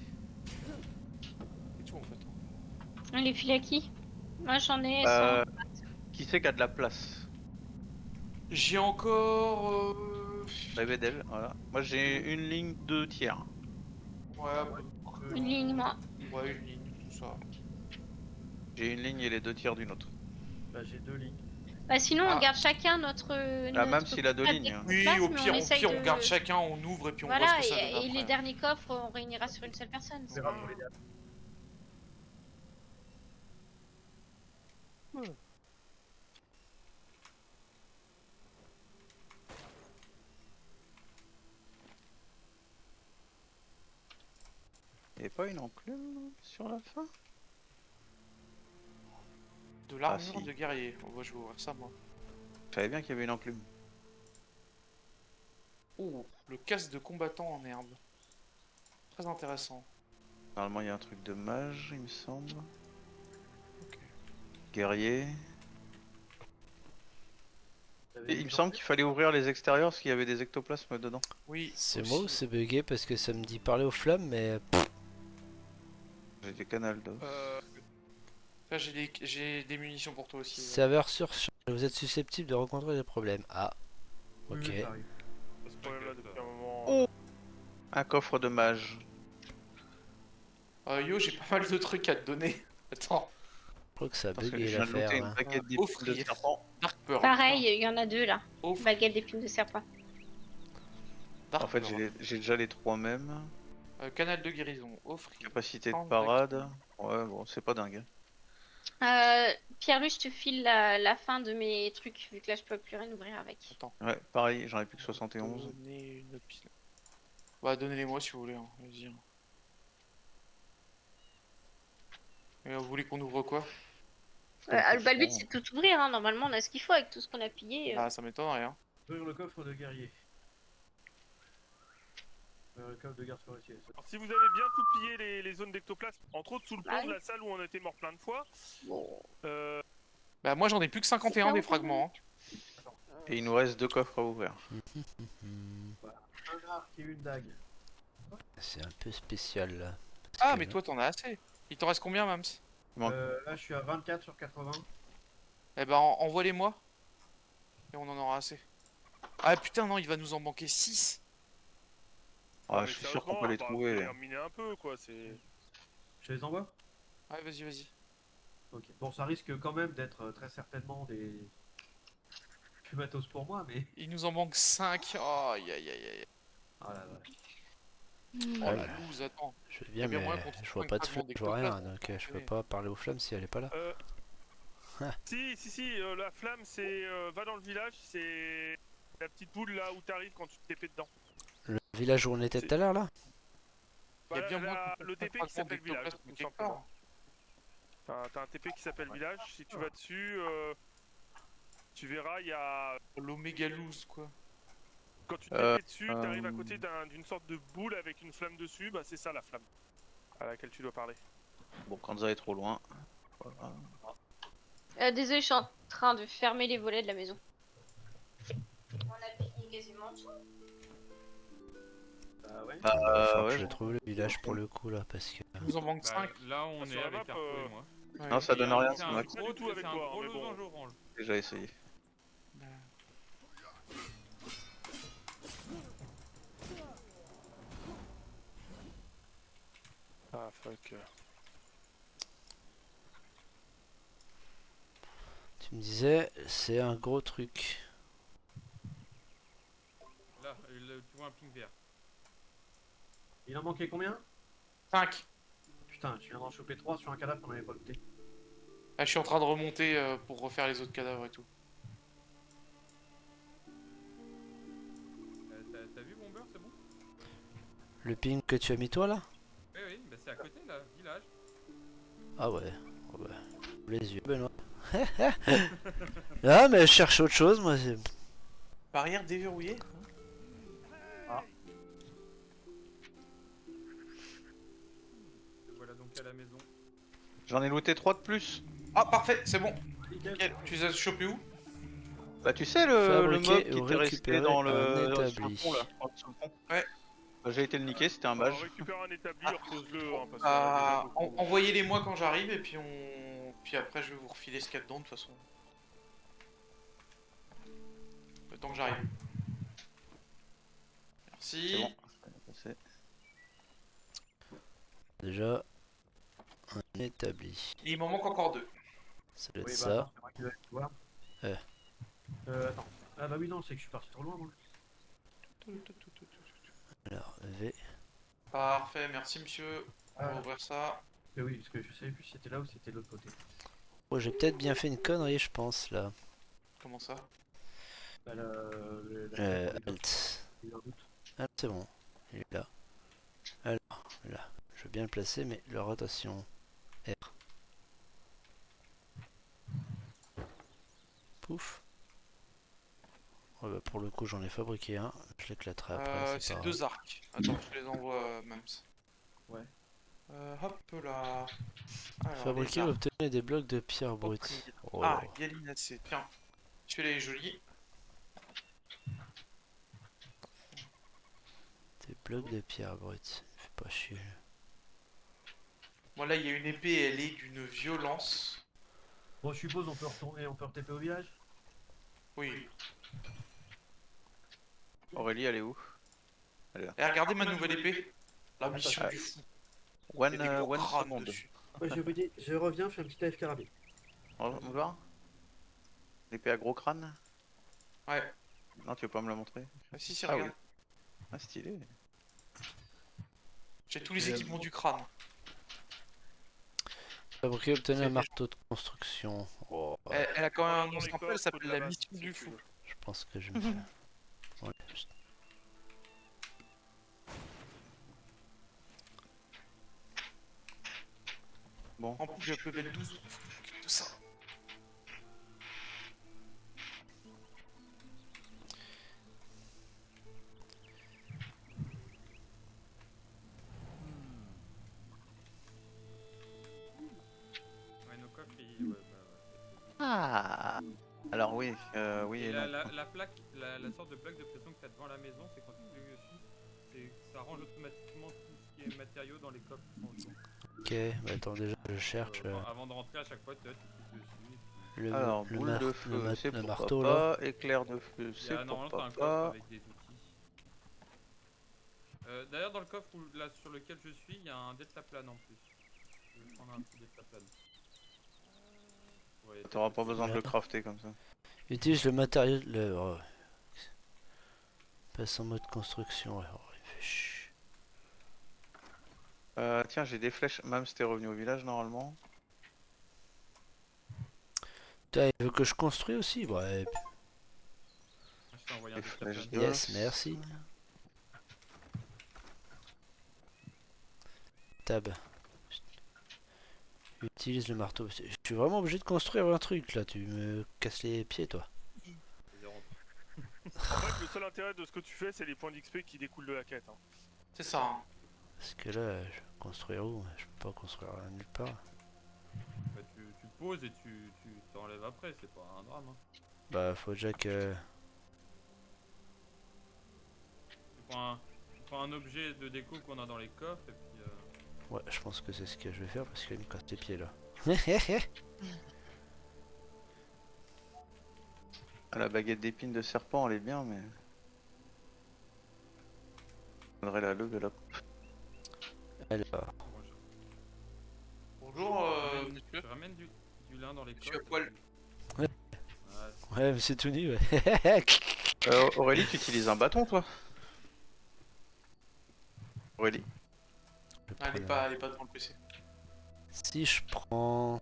C'est tout en fait. Les filles à qui? Moi j'en ai 100. Qui c'est qui a de la place? J'ai encore. Rêver d'elle, voilà. Moi j'ai une ligne de tiers. Ouais, Une ligne, moi. ouais, une ligne, tout ça. J'ai une ligne et les 2 tiers d'une autre. Bah, j'ai 2 lignes. Bah sinon Ah. on garde chacun notre. Ah, même s'il a 2 coffre lignes. avec Oui, place, au mais pire, essaye on de- garde chacun, on ouvre et puis on voit Voilà, ce que ça donne et les après. derniers coffres, on réunira sur une seule personne. On verra pour les derniers. Y'avait pas une enclume sur la fin? De l'armure Ah, si. de guerrier. Oh, bah, je vais ouvrir ça, moi. Je savais bien qu'il y avait une enclume. Oh, le casque de combattant en herbe. Très intéressant. Normalement il y a un truc de mage, il me semble. Ok. Guerrier. J'avais Et il me une semble qu'il fallait ouvrir les extérieurs parce qu'il y avait des ectoplasmes dedans. Oui. C'est aussi. moi ou c'est bugué parce que ça me dit parler aux flammes mais... J'ai des canals d'os. Là, j'ai des munitions pour toi aussi. Serveur surchargé, vous êtes susceptible de rencontrer des problèmes. Ah, Oui, ok. oui, ça arrive. Ce problème-là depuis un moment. Oh. Un coffre de mage. Yo, j'ai pas mal de trucs à te donner. Attends. Je crois que ça a Parce que bugué je viens de l'affaire looter une là. paquette d'épines de Offrir. serpent. Dark Pearl. Pareil, il y en a 2 là. Offre. Baguette d'épines de serpent. Dark En fait Pearl. j'ai déjà les 3 mêmes. Canal de guérison. Offrir. Capacité de Prendre parade. Ouais bon c'est pas dingue. Pierre-Louis, je te file la fin de mes trucs, vu que là je peux plus rien ouvrir avec. Attends. Ouais pareil j'en ai plus que 71. Donnez une autre pile. Bah, donnez-les-moi si vous voulez. Hein. Vas-y. Hein. Et vous voulez qu'on ouvre quoi? Bah, le but c'est de tout ouvrir, hein. Normalement on a ce qu'il faut avec tout ce qu'on a pillé. Ah, ça m'étonnerait. Hein. Ouvrir le coffre de guerrier. Ouvrir le coffre de garde forestier. Alors, si vous avez bien tout pillé les zones d'ectoplasme, entre autres sous le pont Ah de oui. la salle où on était mort plein de fois, Bon. Bah, moi j'en ai plus que 51 C'est des pas fragments. Hein. Et il nous reste 2 coffres à ouvrir. Un arc et une dague. C'est un peu spécial là. Parce Ah, que- mais toi t'en as assez. Il t'en reste combien, Mams? Là, je suis à 24 sur 80. Eh ben, envoie-les-moi. Et on en aura assez. Ah putain, non, il va nous en manquer 6. Ah, mais je suis sûr qu'on sérieusement, peut les bah, trouver. faut là. les miner un peu quoi. C'est. Je les envoie? Ouais, vas-y, vas-y. Ok. Bon, ça risque quand même d'être très certainement des. Du matos pour moi, mais. Il nous en manque 5. Oh, aïe aïe aïe aïe. Ah la vache. Oh, Ouais. la loose, attends. Je veux y a bien bien mais moyen qu'on trouve je vois un pas de fragment flamme, je vois rien d'ectoplasme, donc je peux connaît. pas parler aux flammes si elle est pas là. Si, la flamme, va dans le village, c'est la petite boule là où t'arrives quand tu te TP dedans. Le village où on était C'est- tout à l'heure là? Il y a Bah, bien moyen qu'on le trouve un TP qui fragment s'appelle village, d'ectoplasme tout quelque simplement. part. T'as un TP qui s'appelle village, si tu vas dessus, tu verras, il y a. L'oméga loose, quoi. Quand tu te TP dessus, t'arrives à côté d'une sorte de boule avec une flamme dessus, bah c'est ça la flamme à laquelle tu dois parler. Bon quand ça est trop loin. Voilà. Désolé, je suis en train de fermer les volets de la maison. On a pillé quasiment tout. Bah ouais. Il va falloir que ouais, je trouve le village pour le coup là parce que... Il nous en manque Bah, 5. là, on Sur est la avec map, Arto et moi. Non ça Et donne un- rien C'est c'est un max. Pas du tout gros, avec c'est un toi, gros mais bon. losange orange. J'ai déjà essayé. Ah fuck. Tu me disais, c'est un gros truc. Là, tu vois un ping vert. Il en manquait combien? 5. Putain, je viens d'en choper 3 sur un cadavre qu'on avait pas looté. Ah, je suis en train de remonter pour refaire les autres cadavres et tout. T'as vu Bomber, c'est bon? Le ping que tu as mis toi là? Oui, oui, bah c'est à côté là, village. Ah ouais. Oh bah, les yeux, Benoît. Ah mais je cherche autre chose, moi. Barrière déverrouillée. Te voilà donc à la maison. J'en ai looté 3 de plus. Ah, parfait, c'est bon. Nickel. Nickel. Tu les as chopés où? Bah tu sais le mob Fabriquer qui ou était resté récupérer dans un le sur le établi. pont là. Sur le pont. Ouais. Bah, j'ai été le niquer, c'était un Alors, mage. récupère un établi, repose-le, hein, parce qu'on a déjà beaucoup. Envoyez-les moi quand j'arrive et puis puis après je vais vous refiler ce qu'il y a dedans de toute façon. Le temps que j'arrive. Merci. C'est bon. C'est- Déjà, un établi. Il m'en manque encore 2. Ça doit être Oui, bah, ça. attends, c'est moi qui vais aller voir. Attends. Ah bah oui, non, c'est que je suis parti trop loin, moi. Alors, V. Parfait, merci monsieur. On va Ah, ouvrir ça. mais oui, parce que je savais plus si c'était là ou si c'était de l'autre côté. Oh, j'ai peut-être bien fait une connerie, je pense, là. Comment ça? Bah, la Alt. il y a un doute. Ah, c'est bon. Il est là. Alors, là. Je veux bien le placer, mais la rotation. R. Pouf. Ouais, bah, pour le coup, j'en ai fabriqué un. Je l'éclaterai après. C'est pas 2 arcs. Attends, je te les envoie, Mams. Ouais. Hop là. Alors, fabriquer les ou arcs. obtenir des blocs de pierre brute. Propriété. Oh. Ah, galinacée. Tiens. Celui-là est joli. Des blocs de pierre brute. Fais pas chier. Moi là, il y a une épée, elle est d'une violence. Bon, je suppose on peut retourner, on peut re-TP au village. Oui. Aurélie, elle est où? Elle est là. Et regardez ma nouvelle épée. La mission Ah. du fou. One, Il y a des gros one crânes seconde. dessus. Ouais, je reviens, je fais un petit AFK rapide. On va voir. L'épée à gros crâne? Ouais. Non, tu veux pas me la montrer? Ah, si, Ah regarde. oui. Ah, stylé. J'ai tous les équipements du crâne. Fabriquer, obtenir un C'est- marteau de construction. Oh, ouais, Elle a quand même un Dans nom les sympa, elle coffres s'appelle de la base, mission si du tu fou. veux. je pense que je vais me faire. Ouais, Bon. En plus, j'ai un level 12. Tout ça. Ouais, nos coffres, ils... ouais, bah, Ah. Alors oui, oui Et et non. la plaque, la sorte de plaque de pression que tu as devant la maison, c'est quand tu cliques dessus, ça range automatiquement tout ce qui est matériaux dans les coffres qui sont autour. ok, bah attends, déjà je cherche Avant de rentrer à chaque fois, tu cliques dessus. le, Alors, le, boule mar- de le feu, ma- c'est le pour marteau là. papa. Éclair de feu, Il y c'est a, pour normalement, t'as un coffre papa. avec des outils. D'ailleurs, dans le coffre là, sur lequel je suis, il y a un deltaplane en plus. Je vais prendre un petit deltaplane. Ouais, T'auras pas besoin de le Ouais. crafter comme ça. Utilise le matériau. Oh. Passe en mode construction. Ouais, oh, il fait chier. Tiens, j'ai des flèches. Même si t'es revenu au village normalement. Putain, il veut que je construis aussi. Ouais, Je t'ai envoyé un Des flèches deltaplane. de- yes, merci. Tab. Utilise le marteau. Je suis vraiment obligé de construire un truc là. Tu me casses les pieds, toi. En fait, le seul intérêt de ce que tu fais, c'est les points d'XP qui découlent de la quête. Hein. C'est ça. Hein. Parce que là, je vais construire où? Je peux pas construire nulle part. Bah, tu poses et tu t'enlèves après, c'est pas un drame. Hein. Bah, faut déjà que. Tu prends un objet de déco qu'on a dans les coffres et puis. Ouais, je pense que c'est ce que je vais faire parce qu'il me casse les pieds là. Ah, la baguette d'épines de serpent, elle est bien, mais. Faudrait la level up. Alors, Bon, Bonjour, je monsieur. ramène du lin dans les Je suis coffres. à poil. Ouais, ouais, mais c'est tout nu, ouais. Aurélie, tu utilises un bâton, toi? Aurélie? vais Ah, elle prendre- est pas devant le PC. Si je prends...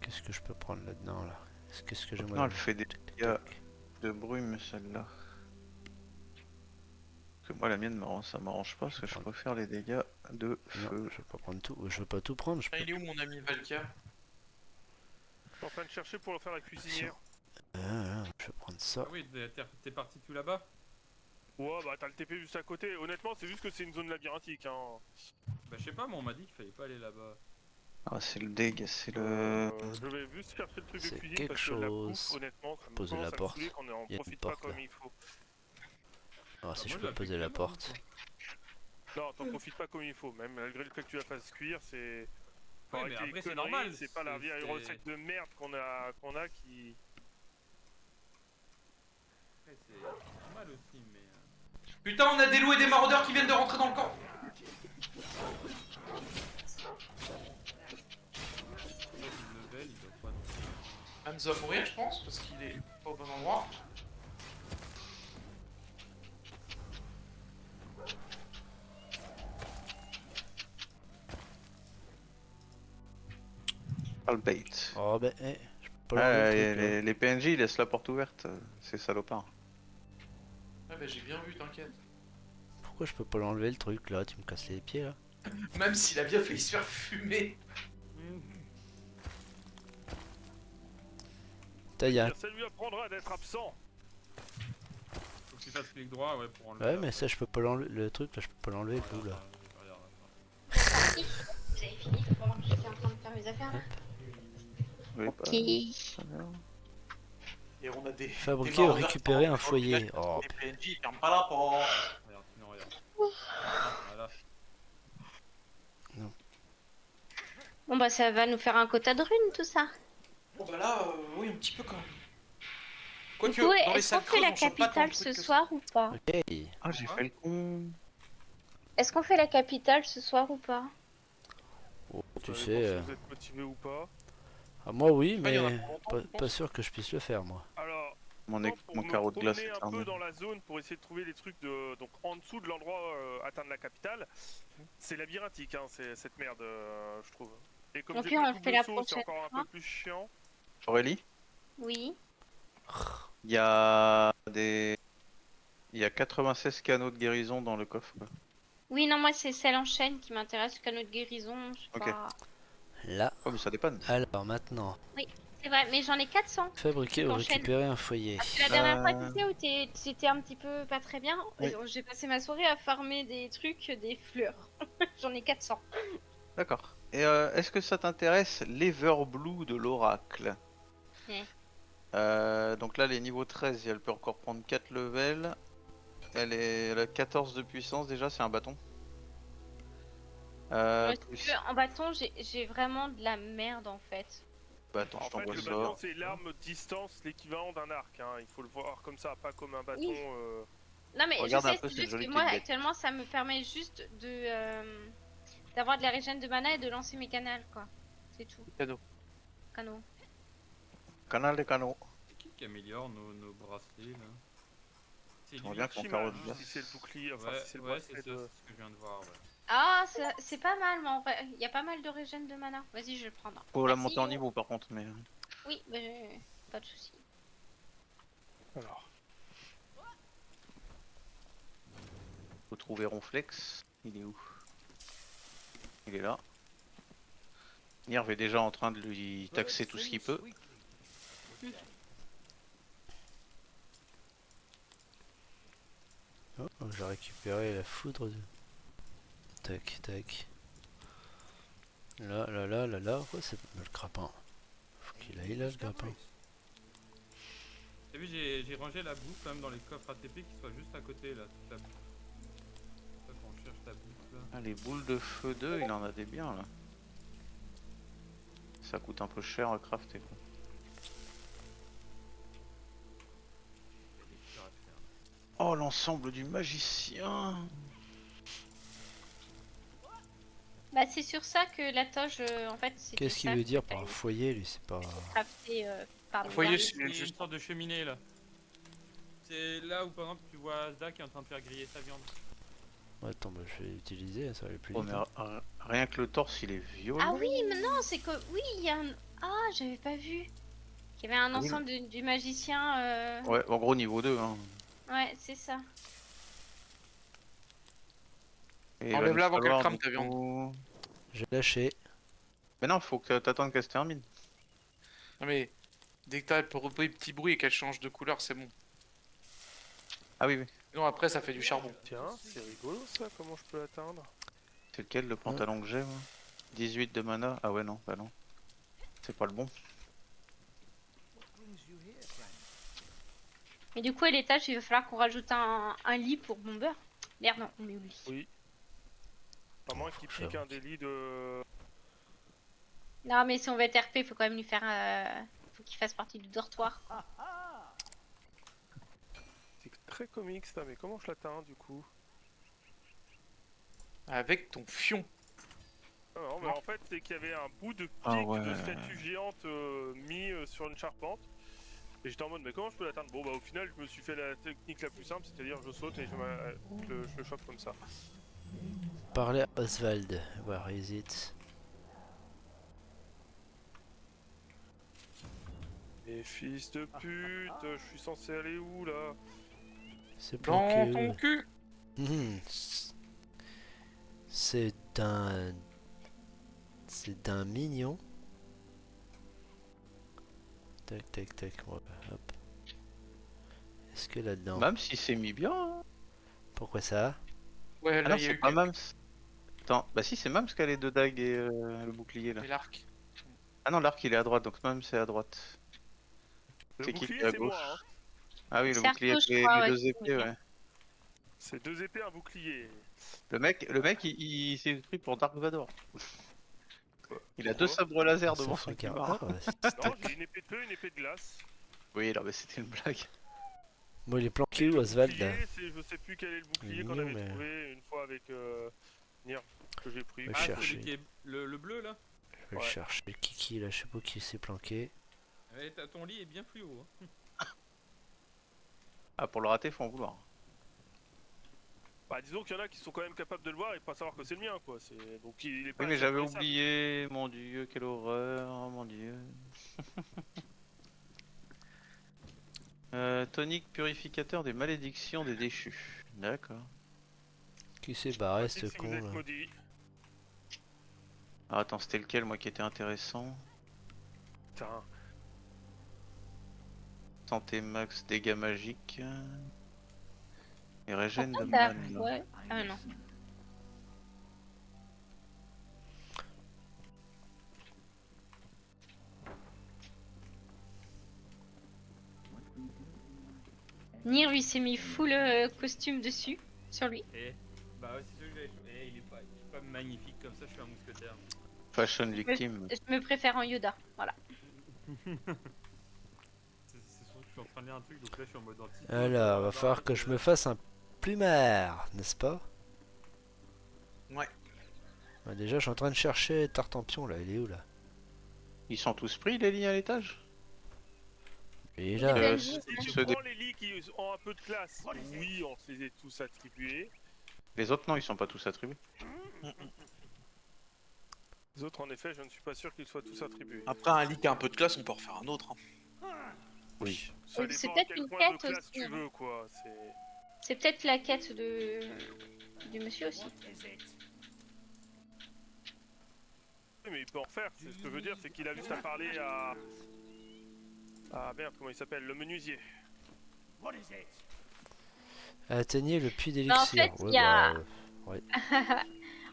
Qu'est-ce que je peux prendre là-dedans là? Qu'est-ce que j'ai moi Non, elle là? fait des Tac, tac, dégâts tac. de brume celle-là. Parce que moi la mienne ça m'arrange pas parce que je préfère les dégâts de Non, feu. je veux pas prendre tout. Je veux pas tout prendre. Je Ah, peux... il est où mon ami Valkia? Je suis en train de chercher pour faire la cuisinière. Je vais prendre ça. Ah oui, t'es parti tout là-bas? Ouais, bah t'as le TP juste à côté. Honnêtement, c'est juste que c'est une zone labyrinthique. Hein. Bah je sais pas, mais on m'a dit qu'il fallait pas aller là-bas. Ah, c'est le dég, c'est le. Je vais juste chercher le truc de C'est cuisine quelque parce que la chose. bouffe, honnêtement, ça me Poser commence la à me porte. saouler qu'on en Il y a une profite pas porte, comme là. il faut. Alors si Bah, je moi, peux l'ai poser la appliqué, porte. Non, t'en profites pas comme il faut. Même malgré le fait que tu la fasses cuire, c'est. Faut Ouais, arrêter mais les après, c'est conneries, normal, C'est pas la vieille c'est- recette de merde qu'on a qui. Après, c'est normal aussi, mais. Putain, on a des loups et des maraudeurs qui viennent de rentrer dans le camp. Le level, il doit pas. Hamza va mourir, je pense, parce qu'il est pas au bon endroit. Pas le bait. Oh ben, je peux pas Ah, l'enlever le truc, là. les PNJ ils laissent la porte ouverte, c'est salopard. Ah bah j'ai bien vu, t'inquiète. Pourquoi je peux pas l'enlever le truc là? Tu me casses les pieds là? Même s'il a bien failli se faire fumer. Putain, y a un... Ça lui apprendra d'être absent. Faut que tu fasses clic droit, ouais, pour enlever. Ouais, mais ça, je peux pas l'enlever. Le truc là, je peux pas l'enlever le bout là. Vous avez fini pendant que j'étais en train de faire mes affaires là? Oui, Ok. Et on a des. Fabriquer des ou maraudeurs récupérer qui un rentrent dans le foyer. village parce Oh, que les PNJ ils ferment pas la porte. Regarde, sinon regarde. Voilà. Bon bah ça va nous faire un quota de runes tout ça. Bon bah là, oui, un petit peu quand même. Du Quoique, coup, dans les est-ce qu'on salles fait creuses, la on chope pas tant de capitale trucs ce que ça. soir ou pas? ok. Ah, j'ai fait le con. Est-ce qu'on fait la capitale ce soir ou pas? Oh, tu Ça sais. dépend si vous êtes motivé ou pas. Ah, moi oui, Ah, il y en a mais pour longtemps, pas, je pense. pas sûr que je puisse le faire moi. Alors, Mon, moi, pour mon me carreau de glace promener est un peu éternel. dans la zone pour essayer de trouver les trucs de donc en dessous de l'endroit atteindre la capitale, c'est labyrinthique, hein, c'est cette merde, je trouve. Et comme Ok, j'ai on pas le le fait double la saut, c'est prochaine encore un fois. peu plus chiant. Aurélie, Oui. il y a des. Il y a 96 canaux de guérison dans le coffre. Oui, non, moi c'est celle en chaîne qui m'intéresse, canot de guérison, je sais Ok. pas. Là. Oh, mais ça dépanne. Alors maintenant, C'est vrai, mais j'en ai 400. fabriquer ou Enchaîne. récupérer un foyer. Parce que la dernière fois, tu sais, où t'étais un petit peu pas très bien, Oui. j'ai passé ma soirée à farmer des trucs, des fleurs. J'en ai 400. D'accord. Et est-ce que ça t'intéresse l'Everblue de l'Oracle? Donc là, les niveaux 13, elle peut encore prendre 4 levels. Elle a 14 de puissance déjà, c'est un bâton. Moi, si Plus tu veux, en bâton, j'ai vraiment de la merde en fait. bâton, je En fait, t'envoie le ça. bâton, c'est l'arme distance, l'équivalent d'un arc. Hein. Il faut le voir comme ça, pas comme un bâton. Oui. Non, mais Regarde je un sais, peu, c'est c'est une juste jolie que moi, petite bête. actuellement, ça me permet juste de d'avoir de la régène de mana et de lancer mes canals, quoi. C'est tout. Cadeau. Canaux. Canal des canaux. C'est qui améliore nos bracelets là? C'est J'aimerais lui. bien que mon Shima, carreau de glace. si c'est le bouclier, enfin Ouais, si c'est le ouais, c'est bracelet ça, de... c'est ce que je viens de voir. Ouais. Ah, c'est pas mal, mais en vrai, il y a pas mal de régène de mana. Vas-y, je vais le prendre. Faut la Merci, monter en Yo. niveau par contre, mais. Oui, bah, pas de soucis. Alors, Faut trouver Ronflex. Il est où? Il est là. Nirv est déjà en train de lui taxer tout ce qu'il peut. Oh, j'ai récupéré la foudre de... Tac, tac. Là, là, là, là, là. Ouais, c'est le grappin. Faut qu'il aille là, le grappin. T'as vu, j'ai rangé la bouffe quand même dans les coffres ATP qui soient juste à côté là, toute la bouffe. C'est ça qu'on cherche la bouffe là. Ah, les boules de feu 2, il en a des biens là. Ça coûte un peu cher à crafter quoi. Il y a des cœurs à faire. Oh, l'ensemble du magicien. Bah, c'est sur ça que la toge, en fait, c'est. Qu'est-ce qu'il veut dire par un foyer, lui? C'est pas... Crafté par Un foyer, Nirv. C'est une sorte de cheminée là. C'est là où par exemple tu vois Azda qui est en train de faire griller sa viande. Attends, bah, je vais l'utiliser, ça va aller plus Oh, vite. mais rien que le torse, il est violent. Ah oui, mais non, c'est que. Oui, il y a un. Ah, j'avais pas vu. Qu'il y avait un Ah oui, ensemble du magicien. Ouais, en gros, niveau 2. Hein. Ouais, c'est ça. Et il va Enlève-la nous avant qu'elle falloir, crame du ta viande. coup- J'ai lâché. Mais non, faut que t'attendes qu'elle se termine. Non mais dès que t'as le petit bruit et qu'elle change de couleur, c'est bon. Ah oui, oui. Sinon après ça fait du charbon. Tiens, c'est rigolo ça, comment je peux l'atteindre? C'est lequel le pantalon que j'ai, moi 18 de mana. Ah ouais, non, bah non. C'est pas le bon. Mais du coup, à l'étage, il va falloir qu'on rajoute un lit pour Bomber. Merde, non, on met où le lit? Oui. À moins qu'il Faut que pique ça un délit de... Non, mais si on va être RP, il faut quand même lui faire. Faut qu'il fasse partie du dortoir. C'est très comique ça, mais comment je l'atteins du coup? Avec ton fion. Ah non, mais en fait, c'est qu'il y avait un bout de pic Ah ouais. de statue géante mis sur une charpente. Et j'étais en mode, mais comment je peux l'atteindre? Bon, bah au final, je me suis fait la technique la plus simple, c'est-à-dire je saute et je le chope comme ça. Parler à Oswald. Where is it? Mais fils de pute, je suis censé aller où là? C'est Dans planqué. ton cul. Mhm. C'est un... C'est d'un mignon. Tac, tac, tac. Hop. Est-ce que là-dedans... Même si c'est mis bien. Hein. Pourquoi ça? Ouais, Ah là non, il y a c'est eu pas Mams. Attends, bah si, c'est Mams qui a les deux dagues et le bouclier là. l'arc. Ah non, l'arc il est à droite, donc Mams c'est à droite. Le C'est qui bouclier, est à c'est gauche? moi, hein. Ah oui, le C'est bouclier Arthur, je avec crois, les ouais, deux qui épées, est ouais. C'est 2 épées, un bouclier. Le mec il s'est pris pour Dark Vador. Il a Pourquoi 2 sabres laser Ça devant son fait qu'un- climat. Ah, ouais, Non, j'ai une épée de feu, une épée de glace. Oui, non, mais c'était une blague. Bon, il est planqué Et où, le Oswald là? bouclier, je sais plus quel est le bouclier qu'on Mignon, avait mais- trouvé une fois avec Nier, que j'ai pris. Ouais, Ah, chercher. celui qui est le bleu là. Je vais le Ouais. chercher. Kiki là, je sais pas qui s'est planqué. Ouais, ton lit est bien fluo. Hein. Ah, pour le rater, faut en vouloir. Bah disons qu'il y en a qui sont quand même capables de le voir et pas savoir que c'est le mien quoi. Donc il est pas Oui, mais j'avais reconnaissable. oublié. Mon dieu, quelle horreur, oh, mon dieu. Tonique purificateur des malédictions des déchus. D'accord. Qui s'est barré Pratique ce si con vous êtes là? maudit. Ah, attends, c'était lequel moi qui était intéressant? Putain. Santé max, dégâts magiques. Et régène de Ah, mana. ouais. Ah non. Nier lui s'est mis full costume dessus, sur lui. Et bah ouais, c'est celui que j'avais choisi. Et il est pas magnifique comme ça, je suis un mousquetaire. Fashion victime. Je me préfère en Yoda, voilà. C'est sûr que je suis en train de lire un truc, donc là je suis en mode anti. Alors, va falloir que je me fasse un plumard, n'est-ce pas? Ouais. Ouais, déjà, je suis en train de chercher Tartampion là, il est où là? Ils sont tous pris les lignes à l'étage? Il est Il là. est Euh, belge, Si ouais. tu ceux prends les lits qui ont un peu de classe, oui, on se les a tous attribués. Les autres non, ils sont pas tous attribués. Les autres, en effet, je ne suis pas sûr qu'ils soient tous attribués. Après, un lit qui a un peu de classe, on peut en refaire un autre. Hein. Oui. Ça c'est dépend à peut-être quel une point de quête classe aussi, tu hein. veux, quoi. C'est peut-être la quête du monsieur aussi. Oui, mais il peut en faire. Ce que je veux dire, c'est qu'il a juste à parler à... Ah merde, comment il s'appelle? Le menuisier. Atteignez le puits Bah, en d'élixir. fait, Ouais, il y a- bah,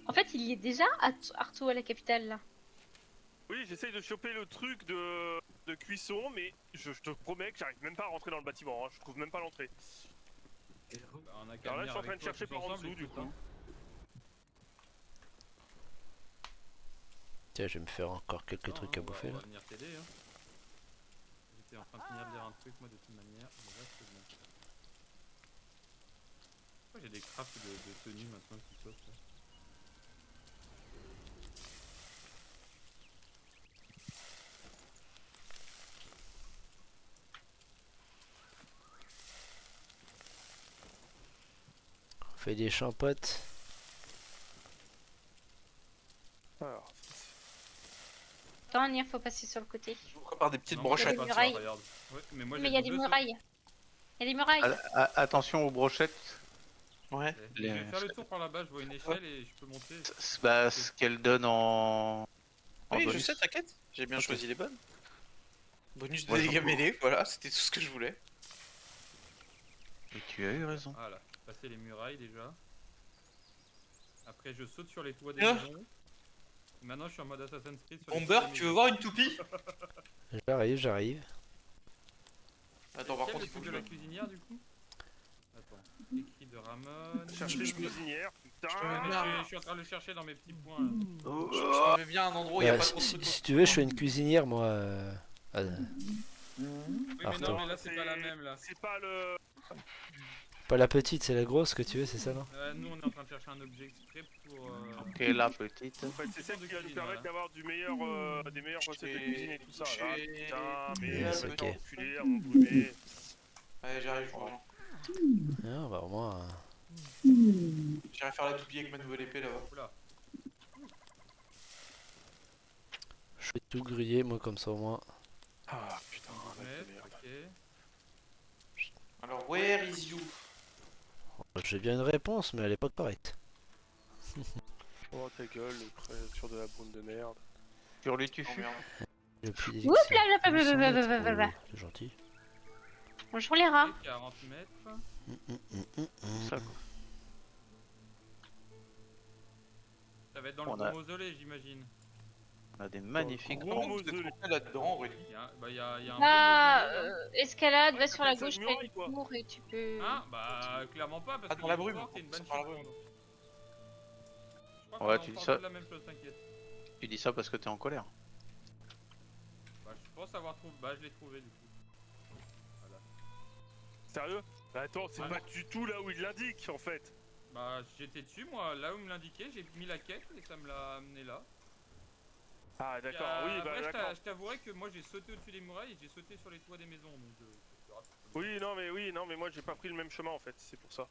En fait, il y est déjà, Arto à la capitale, là. Oui, j'essaye de choper le truc de cuisson, mais je te promets que j'arrive même pas à rentrer dans le bâtiment. Hein. Je trouve même pas l'entrée. Bah, on a qu'à Alors là, je venir suis en train avec de toi chercher tous par en ensemble, dessous, du écoute, coup. hein. tiens, je vais me faire encore quelques Non, trucs à on va- bouffer On là. va venir t'aider. Hein. J'étais en train de finir de lire un truc, moi, de toute manière. Mais là, c'est bon. Pourquoi j'ai des crafts de tenues maintenant qui sautent là? On fait des champotes. Nier, faut passer sur le côté. Je vous prépare des petites Non, brochettes. des pas ça, murailles. regarde. Ouais, mais moi Mais il j'ai y a des deux murailles. Il y a des murailles. Attention aux brochettes. Ouais. sauts. Je vais faire le tour par là-bas, je vois une échelle et je peux monter. Bah, ce qu'elle donne en Oui, je bonus. sais, t'inquiète. J'ai bien Ok. choisi les bonnes. Bonus de Ouais, dégâts j'en- mêlés, voilà, c'était tout ce que je voulais. Et tu as eu raison. Voilà, passer les murailles déjà. Après je saute sur les toits des Ah. maisons. Et maintenant je suis en mode Assassin's Creed sur les Bomber, toits des tu veux maisons. voir une toupie? J'arrive. Attends, par Quel contre, le il faut truc que de je la cuisinière du coup? Attends, écrit de Ramon. Chercher une cuisinière, putain. Je suis en train de le chercher dans mes petits points là. Je me mets bien un endroit où il n'y a pas trop de si, trucs. si tu veux, je fais une cuisinière, moi. Oui mais Arto. non mais là c'est pas la même là. C'est pas le. Pas la petite, c'est la grosse que tu veux, c'est ça, non? Nous on est en train de chercher un objet exprès pour... Ok, la petite. En fait, c'est celle qui va nous permettre d'avoir des meilleures recettes de cuisine et tout ça. Là. Putain, mais Yes, je vais ok. t'enculer à mon brûlé. Ouais, j'arrive, je reviens. Non, bah au moins. J'irai faire la toupie avec ma nouvelle épée là-bas. Oula. Je vais tout griller, moi, comme ça, au moins. Ah putain, Ok. Alors, where is you? J'ai bien une réponse, mais elle est pas correcte. Oh ta gueule, créature de la brume de merde. Sur les Oh tufus. merde. Le puits Oups d'élixir. là là, 800 mètres. blablabla. Oh, c'est gentil. Bonjour les rats. 40 mètres. Ça, quoi. Ça va être dans On le a- gros mausolée j'imagine. On a des magnifiques. Gros Comment vous êtes mausolée. rentré là-dedans, Aurélie? Il y a, bah, il y a un Là, beau mausolée, là. escalade, Ouais, va sur la t'appelles gauche, ça une t'as muraille, une quoi. tour et tu peux... Ah bah clairement pas parce Ah, que dans la il y a une brume, porte et une c'est banshee par la pour brume. nous. Je crois Ouais, qu'on tu a dis encore ça. dit la même chose, t'inquiète. Tu dis ça parce que t'es en colère. Bah je pense avoir trouvé, bah je l'ai trouvé du coup. Voilà. Sérieux? Bah attends, c'est Ouais. pas du tout là où il l'indique en fait. Bah j'étais dessus moi, là où il me l'indiquait, j'ai mis la quête et ça me l'a amené là. Ah d'accord, Et, oui, bah après, d'accord. je t'avouerai que moi j'ai sauté au-dessus des murailles et j'ai sauté sur les toits des maisons donc c'est rapide. Oui, non, mais moi j'ai pas pris le même chemin en fait, c'est pour ça.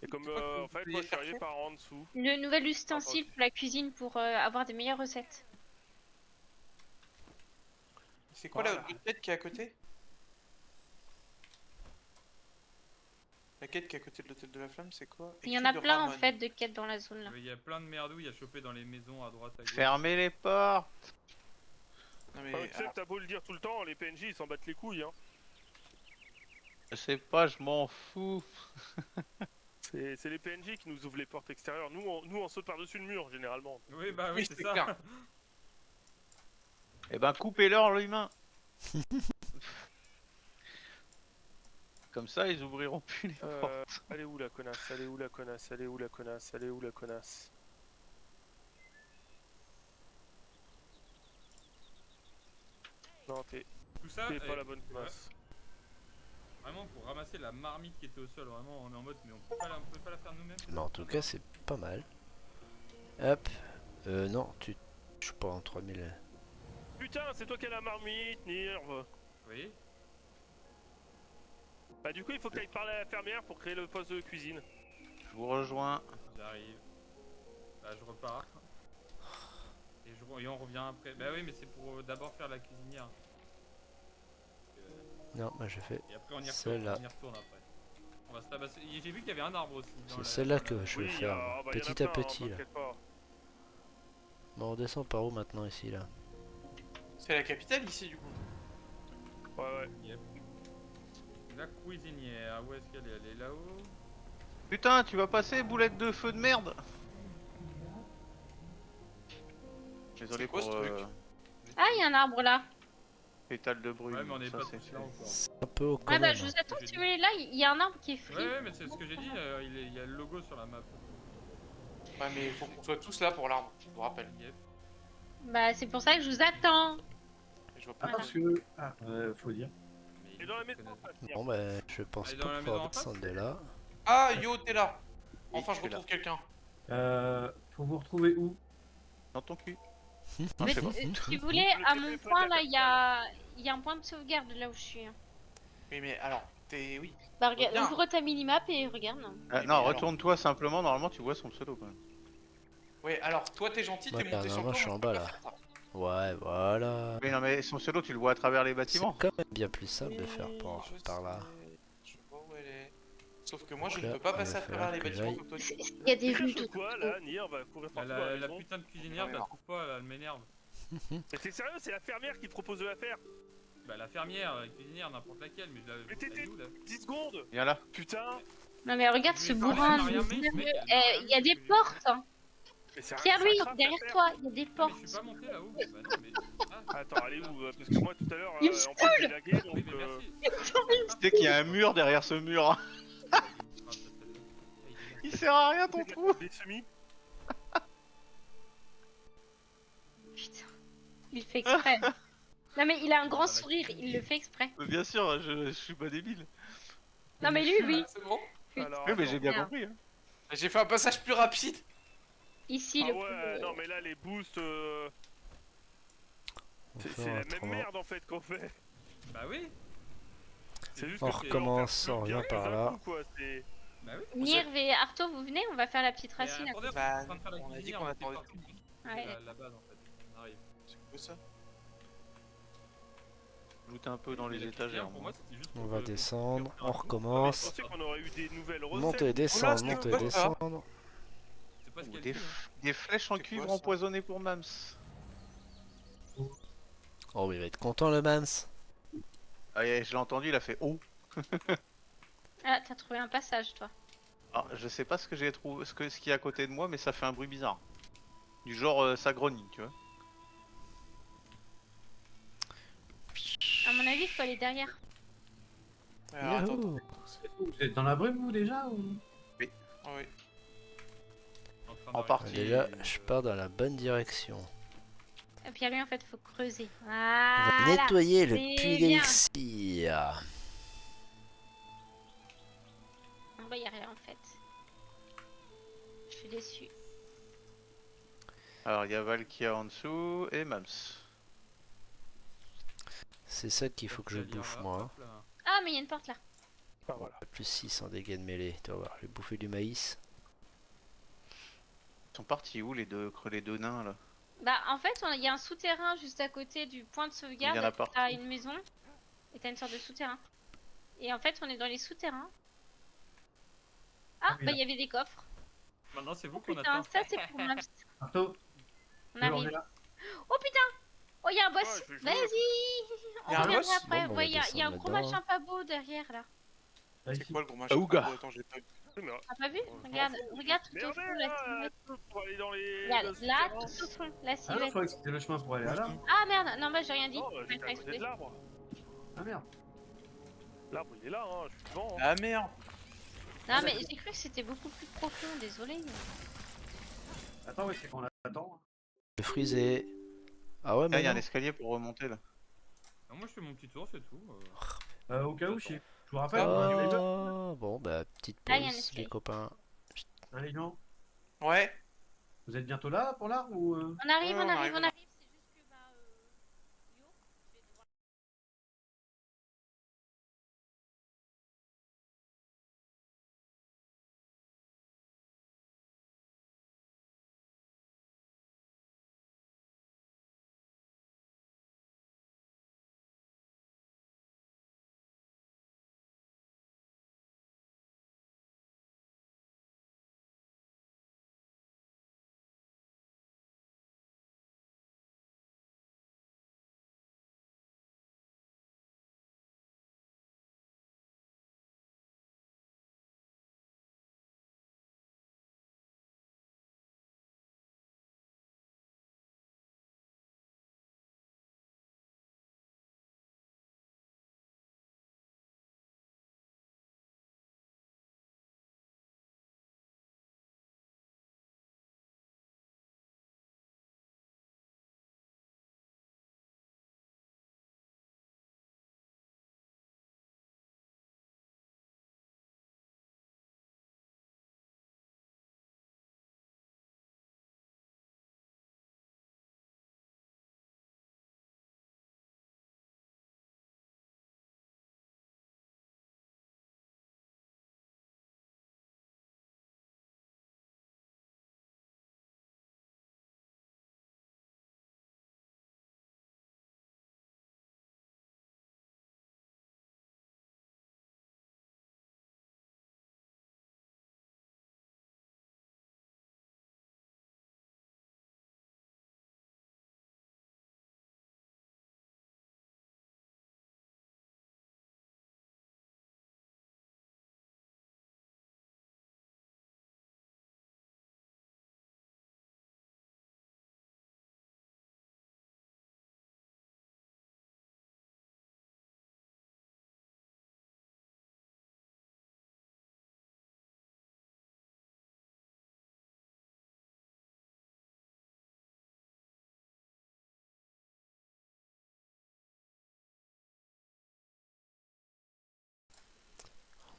Et comme C'est quoi que vous en fait, pouviez moi je suis arrivé chercher par en dessous. Le nouvel ustensile pour la cuisine pour avoir des meilleures recettes. C'est quoi la Voilà. quête qui est à côté? La quête qui est à côté de l'hôtel de la flamme, c'est quoi? Il y en Écrit a de plein en Ramon. fait de quêtes dans la zone là. Il y a plein de merdouilles à choper dans les maisons à droite à gauche. Fermez les portes. Non mais, Tu sais, t'as beau le dire tout le temps, les PNJ ils s'en battent les couilles. Hein. Je sais pas, je m'en fous. C'est les PNJ qui nous ouvrent les portes extérieures. Nous on saute par-dessus le mur généralement. Oui bah oui Oui, c'est c'est ça. clair. Eh ben, coupez-leur l'humain. Comme ça, ils ouvriront plus les portes. Elle est où la connasse? Elle est où la connasse? Elle est où la connasse? Elle est où la connasse? Non, t'es Tout ça, pas la bonne ouais, connasse. vraiment pour ramasser la marmite qui était au sol, vraiment on est en mode mais on peut pas la faire nous-mêmes. Mais en tout cas, c'est pas mal. Hop. Non, je suis pas en 3000. Putain, c'est toi qui as la marmite, Nirv. Oui. Bah du coup, il faut que t'ailles parler à la fermière pour créer le poste de cuisine. Je vous rejoins. J'arrive. Bah je repars. Et on revient après. Bah oui mais c'est pour d'abord faire la cuisinière. Non, moi j'ai fait. Et après on y retourne, Celle-là. on y retourne après. On va se tabasser. J'ai vu qu'il y avait un arbre aussi. dans C'est la- celle-là dans que la- je vais Oui, faire. bah, y en a Petit plein, à petit, là. t'inquiète pas. Bon, on descend par où maintenant, ici, là? c'est la capitale ici du coup. Ouais. Yep. La cuisinière, où est-ce qu'elle est? Elle est là-haut. Putain, tu vas passer, boulette de feu de merde. Désolé C'est quoi, pour ce truc Ah, il y a un arbre là. l'étal de brume. Ouais mais on est ça, pas c'est tous là encore. C'est un peu au Ouais, commun. bah je vous attends si vous voulez. Là, il y a un arbre qui est free. Ouais mais c'est ce que j'ai dit, il y a le logo sur la map. Ouais mais il faut qu'on soit tous là pour l'arbre, je vous rappelle. Yep. Bah, c'est pour ça que je vous attends. Je vois Ah, pas. parce que. Ah, faut dire. Mais Et dans la ils maison, connaissent- en fait, Bon, bah, je pense Allez, pas dans la pouvoir maison en face descendre de là. Ah yo, t'es là. Enfin, je je suis là. retrouve quelqu'un. Faut vous retrouver où? Dans ton cul. Mais c'est bon. si vous voulez, à mon point là, il y a un point de sauvegarde là où je suis. Oui mais alors, t'es... Oui. Bah, regarde, Bien. ouvre ta minimap et regarde. Ah, mais non, alors- retourne-toi simplement, normalement tu vois son pseudo quand même. Ouais, alors toi t'es gentil, Bah, t'es monté sur le normalement, toit, je suis moi, en peux bas, pas là. faire ça. Ouais, voilà. Mais non, mais son solo, tu le vois à travers les C'est bâtiments. quand même bien plus simple de faire Oui, par là. Je vois où elle est. Sauf que moi, je Donc ne là, peux pas il passer va à travers falloir les que bâtiments j'aille. comme toi. tu peux. Il y a des Tu rues cherches tout quoi partout. là? Nier va courir Bah, partout dans la la maison. putain de cuisinière, je la trouve pas, là, elle m'énerve. Mais t'es sérieux? C'est la fermière qui te propose de la faire. Bah, la fermière, la cuisinière, n'importe laquelle, mais Mais t'es elle est où là 10 secondes. Viens là. Putain. Non mais regarde Je ce lui ai parlé, bourrin. elle m'a rien de mis, nerveux. ce mec, elle m'a rien Il y a mis, des ce que j'ai portes. Hein. Mais c'est Pierre, c'est lui, un craft à derrière faire. toi, il y a des Ah, mais portes. je suis pas monté là-haut. Bah non, mais. Ah, Attends, allez où? Parce que moi tout à l'heure, Il me en fait j'ai lagué donc. oui, mais merci. Tu sais qu'il y a un mur derrière ce mur. Hein. Ah, ça, celle-là. Ah, il est là. Il sert à rien ton Des trou. semis. Putain, il fait exprès. Non mais il a un grand Ah, sourire, il le fait exprès. Mais bien sûr, je suis pas débile. Non mais lui, oui. Ah, c'est bon. Alors, Oui, mais attends. j'ai bien Merde. compris. Hein. J'ai fait un passage plus rapide. Ici, Ah le ouais, plus... non mais là les boosts, On c'est fait la un même train. merde en fait qu'on fait. Bah oui. C'est juste On que tu dois en recommence, faire on deux revient bien par d'un là. coup, quoi. C'est... Bah oui. Nirv et Arto, vous venez? On va faire la petite Mais racine. attendez, on est Bah, en train de faire la on a dit cuisinière, qu'on on était attendait parti. Ouais. La base en fait. On arrive. C'est quoi ça? Loot un peu dans Mais les la étagères. cuisinière, pour moi. moi, c'était juste On pour va que- descendre, pour on faire un coup. Je recommence. pensais qu'on aurait eu des nouvelles recettes. Monter, descendre, c'est monter, quoi, ça descendre. C'est pas ce Ou qu'elle des, dit. Hein. des flèches en C'est quoi, cuivre ça empoisonnées pour Mams. Oh, il va être content le Mans. Ah, et je l'ai entendu, il a fait oh. Ah, t'as trouvé un passage, toi. Ah, je sais pas ce que j'ai trouvé, ce qu'il y a à côté de moi, mais ça fait un bruit bizarre. Du genre, ça grogne, tu vois. À mon avis, il faut aller derrière. Alors, attends, Youhou. Vous êtes dans la brume vous déjà ou... Ah oui. En, train En d'arriver. partie. Déjà, je pars dans la bonne direction. Et puis à lui, en fait, faut creuser. On va Voilà. nettoyer le c'est puits bien. d'élixir. En bas, il n'y a rien, en fait. Je suis déçue. Alors, il y a Valkia en dessous et Mams. C'est ça qu'il faut que je J'allais dire, bouffe là, moi. hop, là. Ah, mais il y a une porte là. Ah, voilà. Plus 6 en dégâts de mêlée. Tu vas voir, je vais bouffer du maïs. Ils sont partis où les deux nains là? Bah, en fait, il y a un souterrain juste à côté du point de Il y en sauvegarde. a partout. T'as une maison et t'as une sorte de souterrain. Et en fait, on est dans les souterrains. Ah, oui, bah, là. il y avait des coffres. Maintenant, c'est vous Oh qu'on putain, attend. ça c'est pour Maps. Arto, On on est arrive. là. Oh putain! Oh, il y a un boss! Ouais, je vais jouer. Vas-y! On Y a un reviendra boss après. Bon, bah, Ouais, il y a un descendre gros là-dedans, machin pas beau derrière là. Là, C'est ici. quoi le gros machin? Aouga. Oh, attends, j'ai pas vu. Oui, mais T'as pas vu? on s'en Regarde, fout, regarde tout au merde, fond la silhouette. pour aller dans les... Regarde, dans là, le tout au fond, la Ah non, je silhouette. croyais que c'était le chemin pour aller à là. Ah merde, non, bah j'ai rien dit. Non, J'ai j'étais pas à côté exprès. de l'arbre. Ah merde. L'arbre il est là, hein, je suis devant. Hein. Ah merde! Non, mais j'ai cru que c'était beaucoup plus profond, désolé. Attends, ouais, c'est qu'on l'attend. Le frisé. Ah ouais, Ah, mais il y a un non. escalier pour remonter là. Non, moi, je fais mon petit tour, c'est tout. Au cas où, je vous rappelle, Ah, on est déjà. Oh, bon, bah, petite Ah, il y a un pause, escalier. les copains. Hein, les gens, Ouais. vous êtes bientôt là pour l'art ou... On arrive, Ouais, on on arrive, arrive, on on arrive.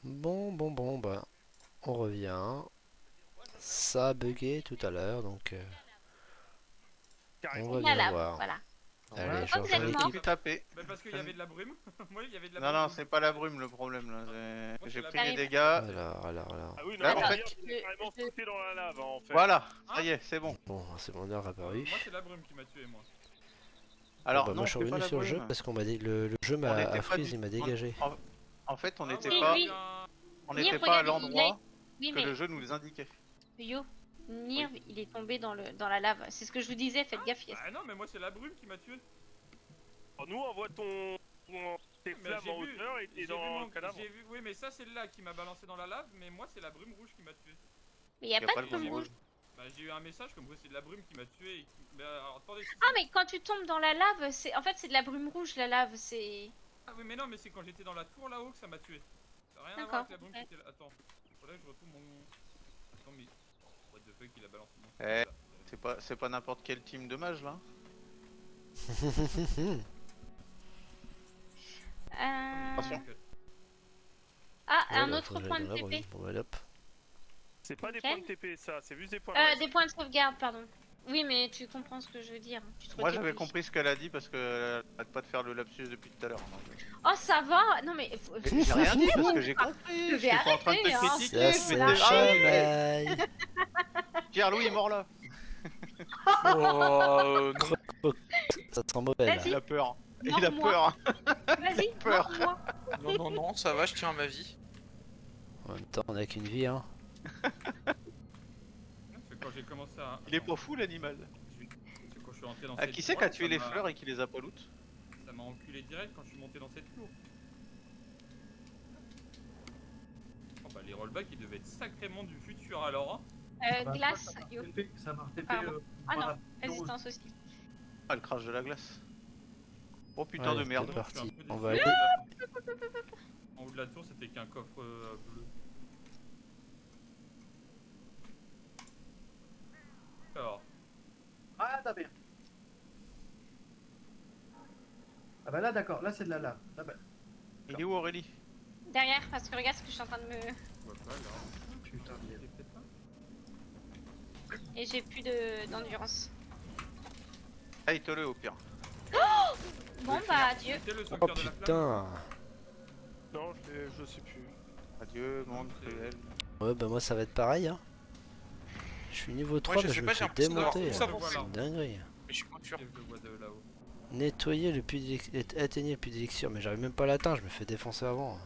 Bon, bah, on revient. Ça a bugué tout à l'heure, donc on Carrément. va Il y a bien la voir. voilà. Allez, je Pourquoi vous rejoins êtes Je me mort suis tapé. Bah, parce qu'il y avait de la brume. Moi, il y avait de la Non, brume. non, c'est pas la brume le problème là. Moi, J'ai c'est la pris des brume. dégâts. Alors. Ah oui, non, Là, mais en Attends, fait, c'est carrément sauté dans la lave, hein, en fait. Voilà, Hein ça y est, c'est bon. Bon, c'est mon heure apparue. Moi, c'est la brume qui m'a tué, moi. Alors, Bon, bah, non, moi je suis c'était pas revenu la sur le jeu brume. parce qu'on m'a dit le jeu On m'a était a pas freeze, du- il m'a dégagé. En fait, on Ah, n'était moi, pas, j'ai oui. eu un- on Nir, n'était pas à regarde, l'endroit Oui, que mais le jeu nous indiquait. Yo, Nirv, il est tombé dans la lave. C'est ce que je vous disais, faites gaffe. Ah non, mais moi, c'est la brume qui m'a tué. Nous, on voit tes Mais flammes j'ai en vu- hauteur et j'ai dans vu le mon- cadavre. j'ai vu- Oui, mais ça, c'est là qui m'a balancé dans la lave, mais moi, c'est la brume rouge qui m'a tué. Mais il y a Y a pas pas de de brume brume rouge. rouge. Bah, j'ai eu un message comme quoi c'est de la brume qui m'a tué. Mais alors, attendez. Ah, mais quand tu tombes dans la lave, c'est en fait c'est de la brume rouge la lave. C'est Ah oui, mais non, mais c'est quand j'étais dans la tour là-haut que ça m'a tué. Ça n'a rien à voir D'accord, avec la brume ok. qui était là. Attends, faudrait que je retrouve mon. Attends, mais. What the fuck, il a balancé mon. Eh. Là. C'est pas n'importe quel team de mage là. Attention. Ah, Ouais, un bah, autre faut que j'aille point de dans la brume. TP. Bon, bah, hop. C'est pas des Quel points de TP, ça, c'est juste des points de reste. Des points de sauvegarde, pardon. Oui, mais tu comprends ce que je veux dire. Tu te Moi j'avais retépes. compris ce qu'elle a dit parce qu'elle arrête pas de faire le lapsus depuis tout à l'heure. donc. Oh, ça va. Non, mais Mais j'ai rien dit parce que j'ai compris. Je Je vais suis pas en train de te arrêter, hein. critiquer. Ça je vais c'est te- chamaille. Pierre-Louis est mort là. Oh, non. Ça sent mauvais là. Vas-y. Il a peur. Il a Mords-moi. peur. Vas-y, peur. moi. Non, ça va, je tiens à ma vie. En même temps, on a qu'une vie, hein. C'est quand j'ai commencé à. Il est pas fou l'animal. C'est quand je suis rentré dans Ah, cette qui c'est qui a grotte, tué ça les m'a- fleurs et qui les a pas loot? Ça m'a enculé direct quand je suis monté dans cette tour. Oh bah les rollbacks ils devaient être sacrément du futur alors hein. Glace, yo. Ça m'a RTP. Pardon. Ah non, voilà. résistance aussi. Ah, le crash de la glace. Oh putain Ouais, de merde. c'est Je suis parti. un peu On déçu. va aller. En haut de la tour c'était qu'un coffre bleu. Alors, Ah, t'as bien. Ah bah là, d'accord, là c'est de la lave. Ah bah, Il est où Aurélie? Derrière, parce que regarde ce que je suis en train de me. on voit pas là. putain de Il merde. est peut-être pas. Et j'ai plus d'endurance. Taille-le au pire. Bon, bah, adieu. C'était le Oh sauveteur de la flamme. putain. Non, je sais plus. Adieu, monde cruel. Ouais, bah moi ça va être pareil, hein. Je suis niveau 3, je mais sais je pas, me j'ai fais l'impression d'avoir démonter. tout hein. avancé. C'est une dinguerie. Mais je suis pas sûr. Je le vois de là-haut. Nettoyer le puits d'élixir. Atteignez le puits d'élixir, mais j'arrive même pas à l'atteindre, je me fais défoncer avant.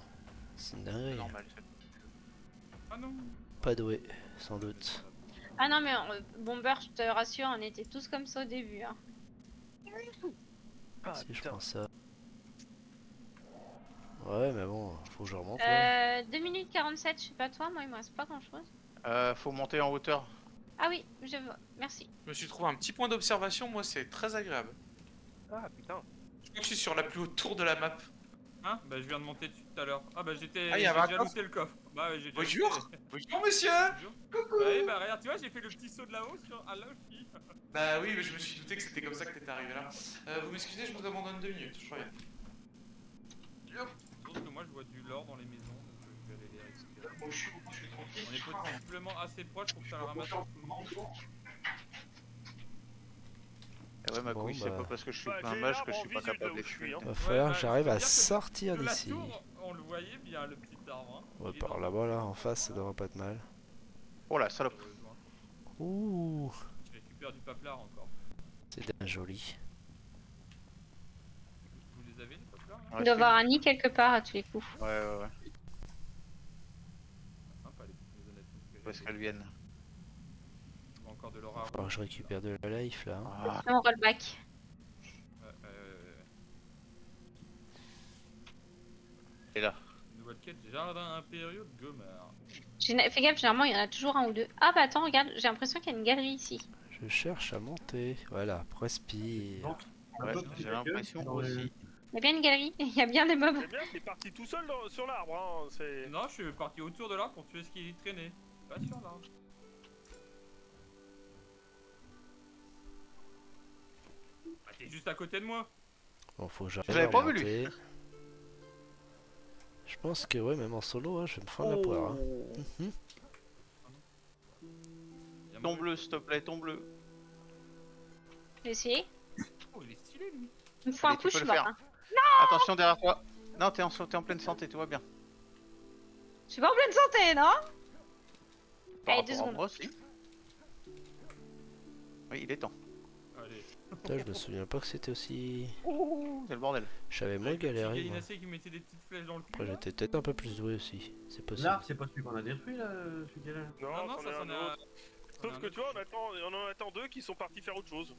C'est une dinguerie. Normal. Ah non. Pas doué, sans doute. Ah non, mais Bomber, je te rassure, on était tous comme ça au début. Hein. Ah, Si je putain. prends ça. Ouais, mais bon, faut que je remonte là. 2 minutes 47, je sais pas toi, moi il me reste pas grand chose. Faut monter en hauteur. Ah oui, je vois, merci. Je me suis trouvé un petit point d'observation, moi c'est très agréable. Ah, putain. Je crois que je suis sur la plus haute tour de la map. Hein bah je viens de monter dessus tout à l'heure. Ah bah j'étais. Ah, il y j'ai avait un déjà coffre. looté le coffre. Bah ouais, j'ai déjà Bonjour. looté. Bonjour monsieur. Bonjour. Ouais, bah regarde, tu vois, j'ai fait le petit saut de là-haut sur. Ah là aussi. Bah oui, mais je me suis douté que c'était comme ça que t'étais arrivé là. Vous m'excusez, je vous abandonne 2 minutes, je reviens. Sauf que moi je vois du lore dans les maisons, donc je vais aller les récupérer. Moi je suis tranquille. On est possiblement assez proche pour que ça le ramasse tout le monde. Eh ouais, ma Bon, couille, c'est bah. pas parce que je suis Bah, plein j'ai mage l'arbre que je en suis pas visuel capable là où je suis, d'exploiter. hein. Va falloir que bah, j'arrive je veux à dire que sortir De la d'ici. tour, on le voyait bien le petit arbre. Hein. Ouais, Il est par dans- là-bas là, en face, ça devrait pas être mal. Oh la salope. Heureusement. Ouh, Je récupère du paplard encore. c'est bien joli. Vous les avez les paplards là Il Ouais, doit y avoir un nid quelque part à tous les coups. Ouais, ouais, ouais. Sympa les petites maisonnettes. Où est-ce qu'elles viennent? Je vois encore de l'or à Faut que je récupère de la life là. Ah, On rollback. et là. Nouvelle quête, jardin impériaux de Gomer. Fais gaffe, généralement il y en a toujours un ou deux. Ah bah attends, regarde, j'ai l'impression qu'il y a une galerie ici. Je cherche à monter. Voilà, respire. Donc, un Ouais, peu qui j'ai gueule l'impression dans le- aussi. Il y a bien une galerie, il y a bien des mobs. C'est bien, t'es parti tout seul sur l'arbre, hein. C'est. Non, je suis parti autour de l'arbre pour tuer ce qui y traînait. Pas sur l'arbre. Ah, t'es juste à côté de moi. Bon, faut que j'arrive J'avais à pas vu, lui. remonter. Je pense que ouais, même en solo, hein, je vais me fendre la poire. Hein. Mhm. Il y a Ton mauvais- bleu, s'il te plaît, ton bleu. J'ai essayé. Oh, il est stylé lui. Il me faut un Allez, coup, tu je peux suis le morte. faire. Hein. Attention derrière toi. Non, t'es en pleine santé, tout va bien. Je suis pas en pleine santé, non? Par Allez, 2 rapport à secondes. moi, si. Oui, il est temps. Allez. Putain, je me souviens pas que c'était aussi. C'est le bordel. J'avais moins Avec le petit galéré. Moi. gallinacé qui mettait des petites flèches dans le cul. Après, là. j'étais peut-être un peu plus doué aussi. C'est possible. L'arbre, c'est pas celui qu'on a détruit là, celui qui est là. Non, non, c'en ça est c'en un est un. autre. Sauf que tu vois, on en attend 2 qui sont partis faire autre chose.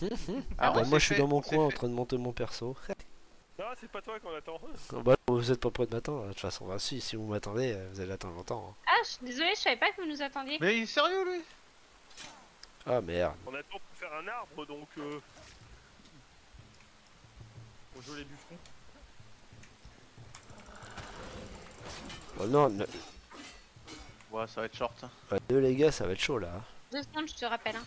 Ah, Bah, on moi, s'est je suis fait- dans mon on s'est coin en fait- train de monter mon perso. Non, c'est pas toi qu'on attend. Oh, bah, vous êtes pas prêts de m'attendre. De toute façon, bah, si vous m'attendez, vous allez attendre longtemps. Hein. Ah, je suis désolée, je savais pas que vous nous attendiez. Mais il est sérieux lui? Ah merde. On attend pour faire un arbre, donc... Pour jouer les bûcherons. Oh non, Ouais, ça va être short. Hein. deux les gars, ça va être chaud là. Hein. 2 secondes, je te rappelle. Hein.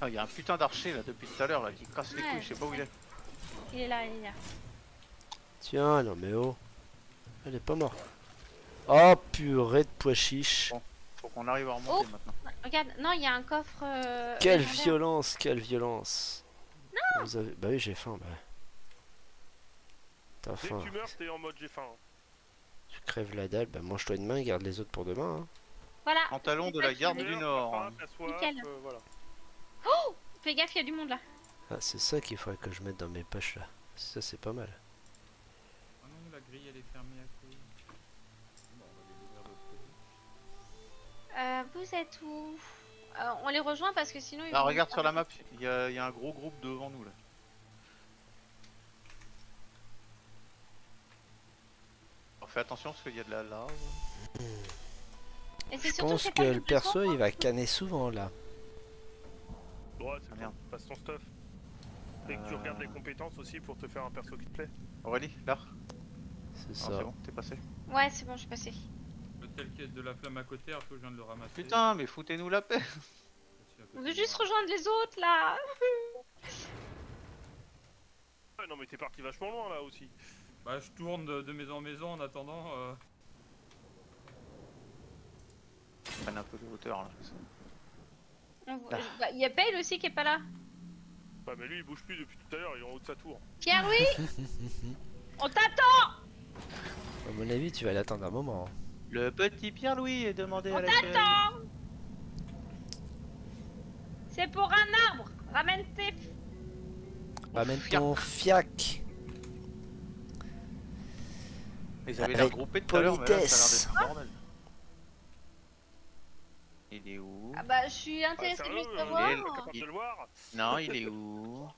Ah, il y a un putain d'archer là depuis tout à l'heure là qui casse les Ouais, couilles, je sais pas où il est. Il est là, il est là. Tiens, non mais oh. Elle est pas morte. Oh purée de pois chiche. Bon. Faut qu'on arrive à remonter Oh. maintenant. Regarde, non, il y a un coffre. Quelle légendaire. violence, quelle violence. Non. Vous avez... Bah oui, j'ai faim. Bah. T'as Dès faim. que tu meurs, t'es en mode j'ai faim. Tu crèves la dalle. Bah mange-toi une main, garde les autres pour demain. Hein. Voilà. Pantalon de la garde du Nord. T'as soif, Nickel. voilà. Fais gaffe, il y a du monde là. Ah, c'est ça qu'il faudrait que je mette dans mes poches là. Ça, c'est pas mal. Ah non, la grille elle est fermée à cause. Bon, on va les ouvrir de l'autre côté. Vous êtes où? On les rejoint parce que sinon ils Ah, vont regarde nous sur la map, il y a un gros groupe devant nous là. Alors, fais attention parce qu'il y a de la lave. Et c'est Je surtout pense c'est que pas le une perso leçon. il va canner souvent là. Ouais, c'est Ah, bon, merde. passe ton stuff. Et que tu regardes les compétences aussi pour te faire un perso qui te plaît. Aurélie, là. C'est Ah, ça. c'est bon, t'es passé. Ouais, c'est bon, je suis passé. Le tel qu'il y a de la flamme à côté, Arto, je viens de le ramasser. Putain, mais foutez-nous la paix. Je suis à côté On veut de juste moi. rejoindre les autres là. Ouais, non mais t'es parti vachement loin là aussi. Bah, je tourne de maison en maison en attendant. Prenne un peu de hauteur là. Il y a Pale aussi qui est pas là. Ouais, mais lui il bouge plus depuis tout à l'heure, il est en haut de sa tour. Pierre, oui. On t'attend. À mon avis, tu vas l'attendre un moment. Hein. Le petit Pierre-Louis est demandé à la T'attends. C'est pour un arbre. Ramène tes. Ramène fiac. ton fiac. Ils avaient l'air Avec groupés tout à l'heure, mais là ça a l'air politesse. d'être le bordel. Il est où? Ah bah, je suis Ah, intéressée de sérieux, le il savoir. est capable de le voir. Non, il est où?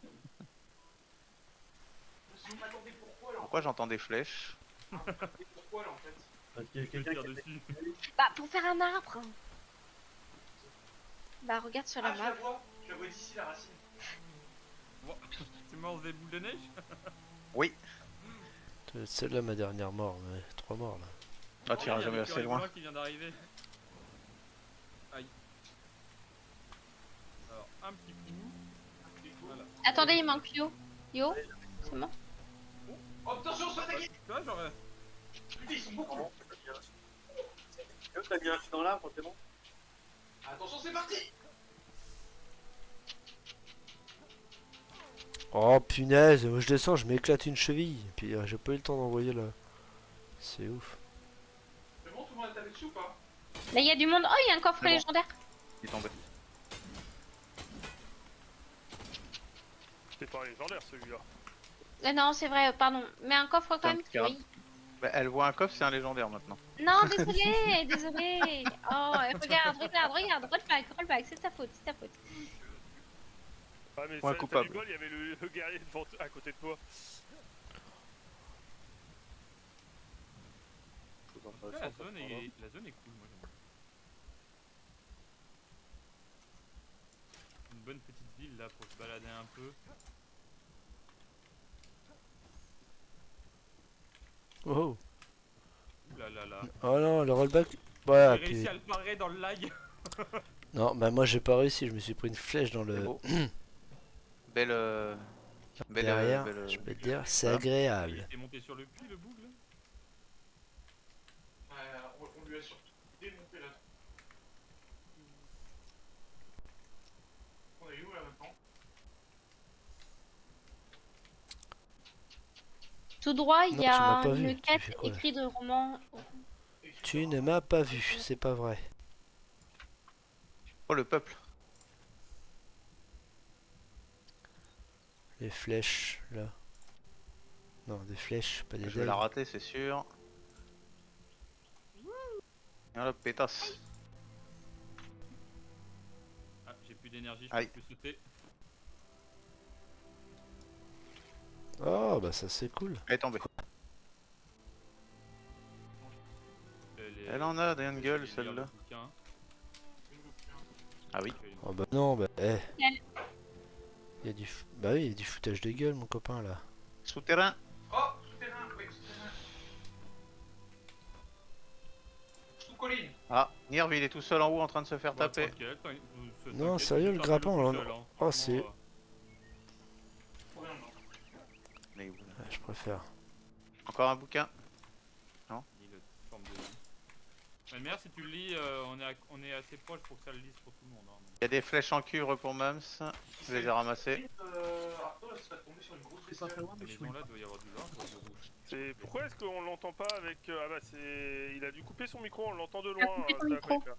Pourquoi j'entends des flèches? Pourquoi là en fait? Parce qu'il y a Je vais quelqu'un tirer qui dessus. Bah, pour faire un arbre. Bah, regarde sur la Ah, je la map. vois. Je la vois d'ici la racine. Tu manges des boules de neige? Celle-là, ma dernière mort. Mais 3 morts là. Ah, tu iras Il y a jamais le assez curé loin. volant qui vient d'arriver. Aïe. Alors, un petit coup. Voilà. Attendez, il manque Yo. Yo, c'est bon. Oh, attention, on se fait attaquer! Tu vois, j'aurais. Putain, ils sont beaucoup! T'as bien, je suis dans l'arbre, c'est bon. Attention, c'est parti! Oh punaise, moi je descends, je m'éclate une cheville. Puis j'ai pas eu le temps d'envoyer là. C'est ouf. C'est bon, tout le monde est avec dessus ou pas? Là, il y a du monde. Oh, il y a un coffre C'est bon. légendaire. Il est tombé. C'est pas légendaire celui-là. Non, c'est vrai, pardon. Mais un coffre quand Tiens, même. petit carte. Oui. Bah, elle voit un coffre, c'est un légendaire maintenant. Non, désolé, désolé. Oh, regarde. Roll back, c'est ta faute, c'est ta faute. Ah mais Point t'as coupable. du bol, il y avait le guerrier devant à côté de toi. Ouais, la zone est cool, moi j'aime bien. Une bonne petite ville là pour se balader un peu. Oh. Ouh là là là. Oh non, le rollback. Ouais, J'ai réussi puis... à le parer dans le lag. Non, bah moi j'ai pas réussi, je me suis pris une flèche dans C'est le. beau. Belle Belle, derrière, belle- je peux te dire, c'est Voilà. agréable. Il était monté sur le puits, le boug là. On lui a surtout démonté la. On est où là maintenant? Tout droit, il Non, y tu m'as a pas vu. une Tu quête fais quoi, là? écrite de roman. Tu ne m'as pas vu, c'est pas vrai. Oh, le peuple. Les flèches, là. Non, des flèches, pas des Je vais la dagues. rater, c'est sûr. Voilà, pétasse. Ah, j'ai plus d'énergie, je Aïe. peux plus sauter. Oh, bah ça c'est cool. Elle est tombée. Elle en a des gueule, celle-là. Ah oui. Oh bah non, bah il y a du bah oui, il y a du foutage de gueule mon copain là. Souterrain. Oh, souterrain, oui, souterrain. Sous colline. Ah, Nirv, il est tout seul en haut en train de se faire taper. Non, sérieux, le grappin, on oh, c'est- Mais où, là Je préfère. Encore un bouquin. Mais le meilleur, si tu le lis, on est assez proche pour que ça le lise pour tout le monde. Hein. Il y a des flèches en cuivre pour Mums. Je les ai ramassées. Arthur, elle serait tombée sur une grosse C'est pas très bestiole. loin, mais Cette je suis. maison-là doit y avoir du vin, quoi, de rouge. C'est pourquoi est-ce qu'on l'entend pas avec ah bah c'est il a dû couper son micro, on l'entend de Il a loin. coupé ton ça, micro. mec, là.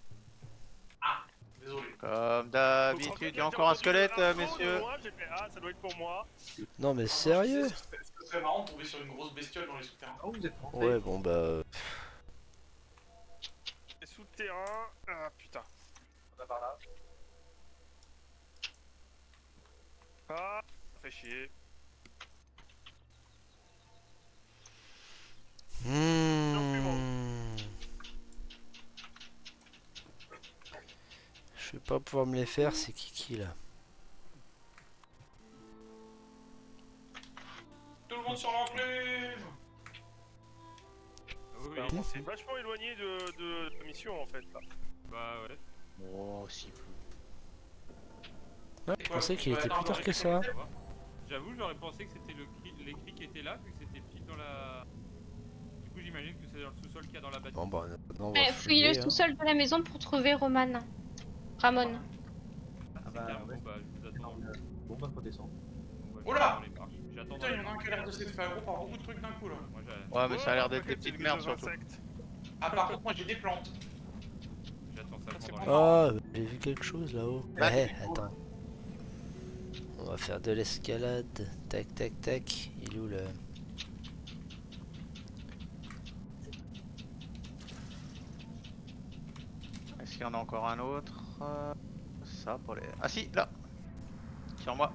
Désolé. Comme Donc, en d'habitude, fait, il y a j'ai encore un entendu squelette, Arthur de messieurs. loin, j'ai fait, ah ça doit être pour moi. Non mais Ah, sérieux? non, je disais, ce serait marrant de tomber sur une grosse bestiole dans les souterrains. Oh, vous êtes rentré. Ouais bon bah Et souterrain. Ah putain. On va par là. Ah, ça fait chier. Je vais pas pouvoir me les faire, c'est Kiki là. Tout le monde sur l'enclume. Oui, Bah, c'est vachement éloigné de la mission en fait là. bah ouais. Oh, si. Ouais, je pensais qu'il était plus tard que ça. Ça va. J'avoue, j'aurais pensé que c'était les cris qui étaient là, vu que c'était pile dans la. Du coup, j'imagine que c'est dans le sous-sol qu'il y a dans la bâtisse. Bon bah non, on va Fouille fouiller, le hein. sous-sol de la maison pour trouver Roman. Ramon. Ah C'est bah, calme, ouais. bon bah je vous attends. Bon bah faut descendre. Bon, bah, Oh là j'attends les marches. J'attends Putain, dans il les y en a un qui a l'air de s'être fait aggro par beaucoup de trucs d'un coup là. Moi, Ouais, mais ça a l'air d'être après, des c'est petites merdes des surtout. insectes. Ah, par contre, moi j'ai des plantes. j'attends ça c'est pendant bon. les Oh, j'ai vu quelque chose là-haut. Ah, Eh, attends. On va faire de l'escalade. Tac, tac, tac. Il est où le... Est-ce qu'il y en a encore un autre Ça pour les. Ah si, là. Sur moi.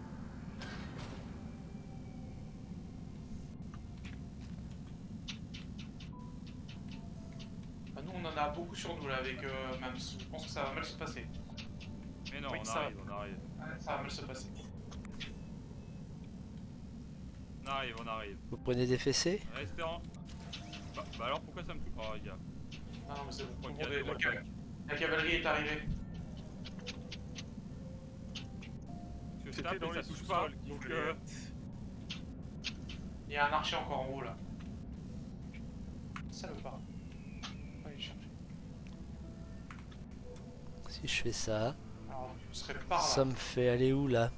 Bah, nous on en a beaucoup sur nous là avec Mams. Je pense que ça va mal se passer. Mais non, Oui, on ça arrive, on arrive. Ouais, ça va mal se passer. On arrive, on arrive. Vous prenez des fessées? Restaurant. Bah alors pourquoi ça me touche? Oh, il y a. Ah non, mais c'est bon. Je crois Tout qu'il le y a monde des est- attaques. La cavalerie est arrivée. Je C'était tape dans et les ça touche pas. sous-sols qu'il Donc voulait être. Il y a un archer encore en haut là. Salopard. On va aller chercher. Si je fais ça, Alors, je serai par là. ça me fait aller où là?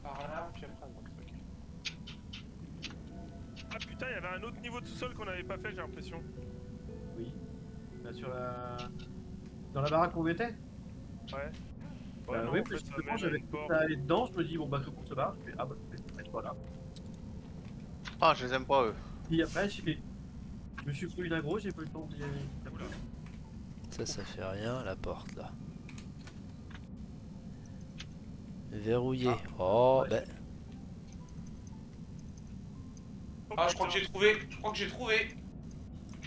Par là, puis après à droite. Ok. Ah putain, il y avait un autre niveau de sous-sol qu'on avait pas fait, j'ai l'impression. Oui. Là, sur la. Dans la baraque où on était? Ouais. Bah, non, oui, en fait, ça justement, mène à j'avais une tout porte. à aller dedans, je me dis, bon bah tout le monde se barre, je fais, ah bah peut-être pas là. Ah, je les aime pas eux. Puis après, je me suis pris une aggro, j'ai pas eu le temps d'y aller. Ça fait rien, la porte là. Verrouillé. Oh, ouais. ben. Ah, je crois que j'ai trouvé. Je crois que j'ai trouvé.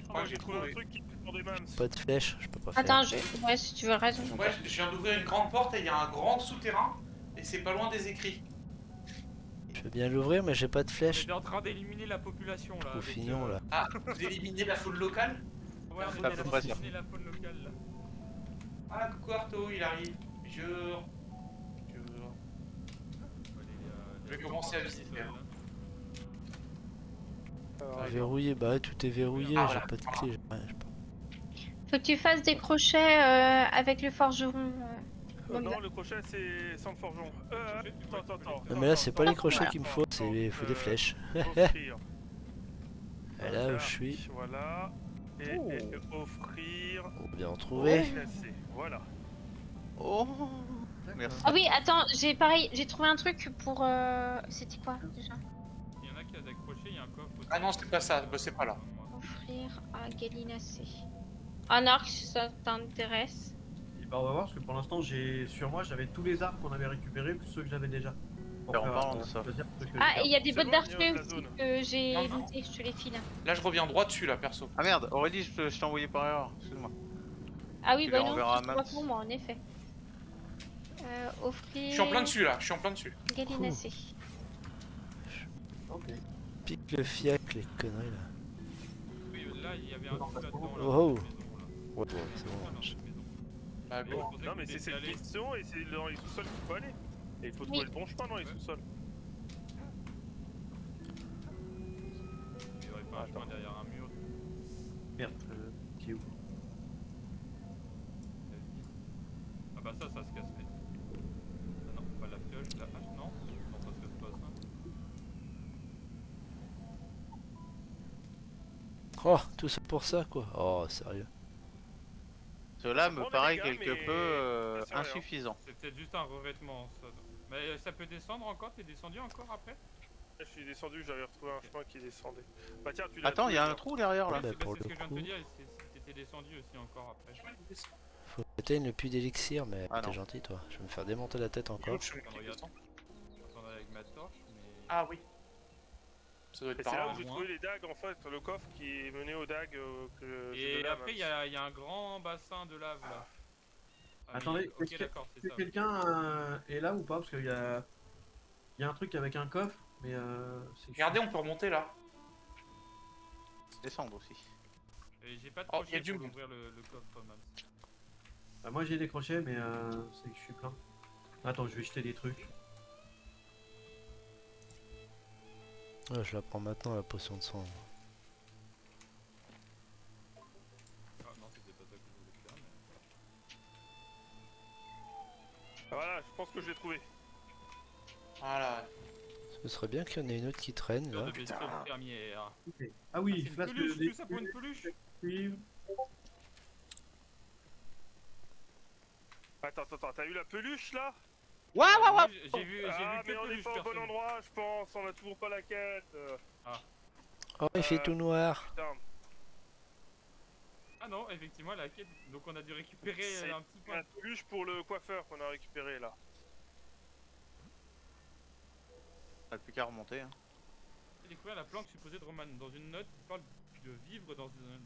Ah, moi, j'ai j'ai trouvé trouvé. un truc qui est pour des mams. Pas de flèche, je peux pas faire. Attends, ouais, si tu veux raison. Ouais, je viens d'ouvrir une grande porte et il y a un grand souterrain. Et c'est pas loin des écrits. Je veux bien l'ouvrir, mais j'ai pas de flèche. J'étais en train d'éliminer la population là. Au avec, fignon là. Ah, vous éliminez la faune locale? Ouais, on À est peu près sûr. éliminer la faune locale là. Ah, coucou Arto, il arrive. Jure. On va Je vais commencer à visiter. Verrouillé, bah ouais, tout est verrouillé, Ah, j'ai voilà. pas de clé. j'ai pas- Faut que tu fasses des crochets avec le forgeron. Non, le crochet c'est sans le forgeron. Crochet, tu vois, Attends, tu peux les attends. faire. Non mais là c'est pas les crochets Voilà. qu'il me faut, il faut des flèches. Offrir. Et là où je suis, Voilà. Et offrir. bien retrouvé. Casser. Voilà. Oh merci. Ah oui, attends, j'ai trouvé un truc pour. C'était quoi déjà? Il y en a qui a des crochets, il y a un coffre aussi. Ah non, c'est pas ça, bah, c'est pas là. Offrir à Galinacé. Un arc, ça t'intéresse? Et bah, on va voir parce que pour l'instant, sur moi, j'avais tous les arbres qu'on avait récupérés plus ceux que j'avais déjà. Pour Alors, en faire, parlant de ça. choisir ceux que Ah, je et il y a des C'est bottes bon, d'archer il y a de la aussi zone. que j'ai Non, non. lootées, je te les file. Là, je reviens droit dessus, là, perso. Ah merde, Aurélie, je t'ai envoyé par erreur, excuse-moi. Ah oui, Tu bah les non, renverras à c'est pas Max. pour moi, en effet. Offrir. Je suis en plein dessus, là, je suis en plein dessus. Galinacé. Ok. Pique le fiac, les conneries là. Oui, là, il y avait un trou là-dedans. Là, Oh. dans cette maison, là. Ouais, c'est bon. Dans cette maison. Bah, Mais go. je pensais Non, que mais vous c'est étiez cette allé- question et c'est dans les sous-sols qu'il faut aller. Et il faut trouver Oui. le bon chemin dans les sous-sols. Il y aurait pas un chemin derrière un mur. Merde, qui est où? Ah bah ça se casserait. Ah non, pas la pioche, la hache, non. Non, ça se casse pas ça. Oh, tout ça pour ça quoi. Oh, sérieux. Cela me prend des paraît dégâts, quelque mais peu ça sert à rien. insuffisant. C'est peut-être juste un revêtement, ça. Mais ça peut descendre encore? T'es descendu encore après? Là, je suis descendu, j'avais retrouvé un chemin qui descendait. Bah tiens, tu l'as Attends, il y a trouvé, un trou derrière là. bah, c'est pour ce que le je viens de te coup. dire, t'étais descendu aussi encore après. Faut éteindre le puits d'élixir, mais Ah t'es non. gentil toi. Je vais me faire démonter la tête encore. L'autre chemin qui Regarde. descend. J'entendais avec ma torche, mais... Ah oui. Ça doit être Et par c'est là là. où j'ai moins. trouvé les dagues en fait, le coffre qui est mené aux dagues que j'ai Et donné à après, Max. il y a un grand bassin de lave là. Ah, Attendez, ok, est-ce que- d'accord, c'est Est-ce ça. que quelqu'un est là ou pas? Parce qu'il y a un truc avec un coffre, mais c'est. Regardez, on peut remonter là. Descendre aussi. Et j'ai pas de Oh, y a crochet du pour monde. ouvrir le coffre, Mams. Bah, moi j'ai des crochets, mais c'est que je suis plein. Attends, je vais jeter des trucs. Ouais, je la prends maintenant la potion de sang. Ah non, c'était pas ça que je voulais faire, mais... Voilà, je pense que je l'ai trouvé. Voilà. Ce serait bien qu'il y en ait une autre qui traîne Cœur là. de bestiole fermière. Ok. Ah oui, C'est une flasque peluche, des tout ça pour une peluche. cuivre. Attends, t'as eu la peluche là? Waouh, waouh, waouh. J'ai vu Ah, mais que on est peluche, pas au bon personne. endroit, je pense, on a toujours pas la quête. Oh, il fait tout noir. Putain, Ah non, effectivement, la quête. Donc on a dû récupérer c'est un petit point. la peluche pour le coiffeur qu'on a récupéré là. On a plus qu'à remonter. Hein. J'ai découvert la planque supposée de Roman. Dans une note, il parle de vivre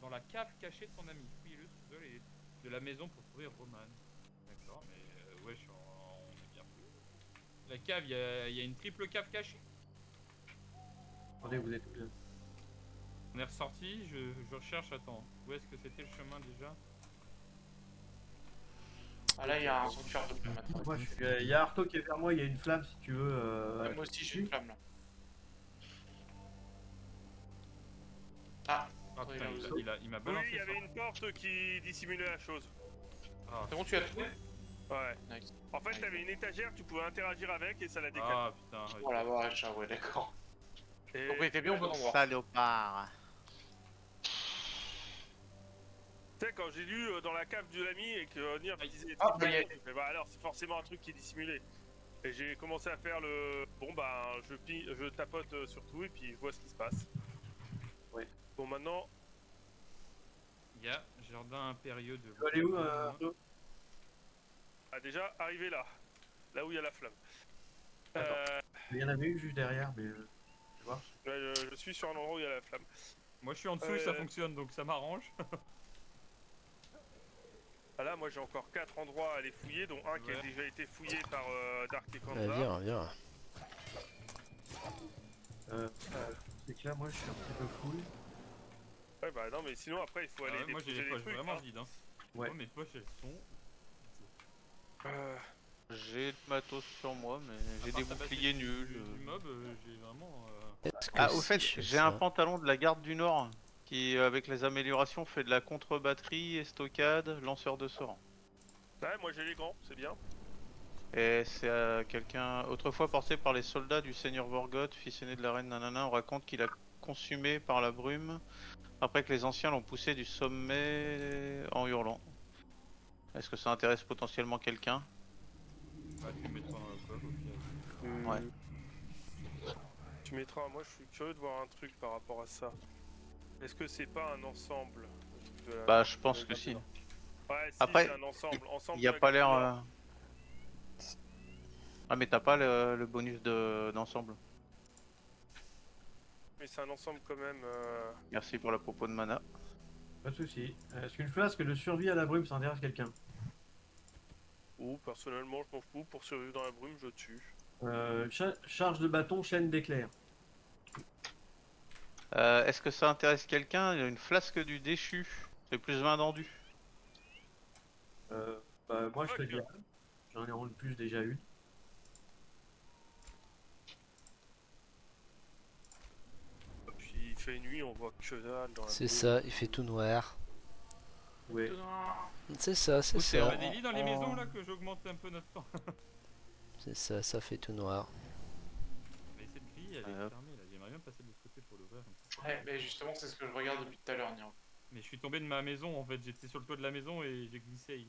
dans la cave cachée de son ami. Fouillez le sous-sol et de la maison pour trouver Roman. D'accord, mais ouais, on est bien fou. La cave, il y a une triple cave cachée. Attendez, vous êtes bien. On est ressorti, je recherche, attends. Où est-ce que c'était le chemin déjà? Ah là, il y a un sanctuaire de flamme maintenant. Moi, il y a Arto qui est vers moi, il y a une flamme si tu veux. Ouais, moi aussi, j'ai une flamme là. Ah, Ah Oui, putain, là, vous il m'a Oui, balancé il y ça. avait une porte qui dissimulait la chose. Ah, c'est bon, tu as trouvé? Ouais. Nice. En fait, t'avais une étagère, tu pouvais interagir avec et ça la décale. ah putain, ouais. Voilà, ouais, d'accord. Et- Donc, on était bien au bon endroit. Salopard. Tu sais, quand j'ai lu dans la cave de l'ami et que Nier me disait Ah, bah, y a- bah alors c'est forcément un truc qui est dissimulé. Et j'ai commencé à faire le. Bon bah je tapote sur tout et puis je vois ce qui se passe. Ouais. Bon maintenant, Il y a jardin impérieux de. Tu vas aller où, Arto? ah, déjà arrivé là. Là où il y a la flamme. Il y en avait une juste derrière, mais. Tu vois? Je suis sur un endroit où il y a la flamme. Moi je suis en dessous et ça fonctionne donc ça m'arrange. Ah, là moi j'ai encore 4 endroits à aller fouiller, dont un qui a Ouais. déjà été fouillé par Dark et Ouais, Kanza. viens, viens. C'est que là, moi, je suis un petit peu full. Ouais bah non mais sinon après il faut Ah aller ouais, moi j'ai déposer les des poches trucs. vraiment hein. vides. Hein. Ouais. Moi mes poches elles sont. Euh, J'ai le matos sur moi, mais j'ai À des part tabasser boucliers nuls. du mob, j'ai vraiment. Est-ce que Ah, au si fait, je fais j'ai un ça- pantalon de la garde du Nord qui, avec les améliorations, fait de la contre-batterie, estocade, lanceur de sorts. Ouais, moi j'ai les grands, c'est bien. Et c'est quelqu'un autrefois porté par les soldats du seigneur Vorgoth, fils aîné de la reine Nanana. On raconte qu'il a consumé par la brume après que les anciens l'ont poussé du sommet en hurlant. Est-ce que ça intéresse potentiellement quelqu'un? Bah, tu le mettras dans la coque au pire. Ouais. Tu mettras, moi je suis curieux de voir un truc par rapport à ça. Est-ce que c'est pas un ensemble le truc de la- Bah, je de pense la que garde du si. Nord. Ouais, si, Après, c'est un ensemble. Ensemble Il de a la pas garde l'air. du Nord. Ah, mais t'as pas le bonus d'ensemble. Mais c'est un ensemble quand même. Merci pour la propos de mana. Pas de soucis. Est-ce qu'une flasque de survie à la brume, ça intéresse quelqu'un? Ou personnellement, je m'en fous. Pour survivre dans la brume, je tue. Charge de bâton, chaîne d'éclair. Est-ce que ça intéresse quelqu'un? Il y a une flasque du déchu. C'est plus 20 d'endu. Bah, moi, je Fuck. te dirais. J'en ai en plus déjà une. Puis il fait nuit, on voit que dalle dans la C'est brume. ça, il fait tout noir. Ouais. C'est ça, c'est Où c'est, ça. hein Bah, des lits dans les maisons là que j'augmente un peu notre temps. C'est ça, ça fait tout noir. Mais cette grille, elle est Hop. fermée là. J'aimerais bien passer de l'autre côté pour l'ouvrir. Ouais, mais justement, c'est ce que je regarde depuis tout à l'heure, Niro. Mais je suis tombé de ma maison en fait. J'étais sur le toit de la maison et j'ai glissé.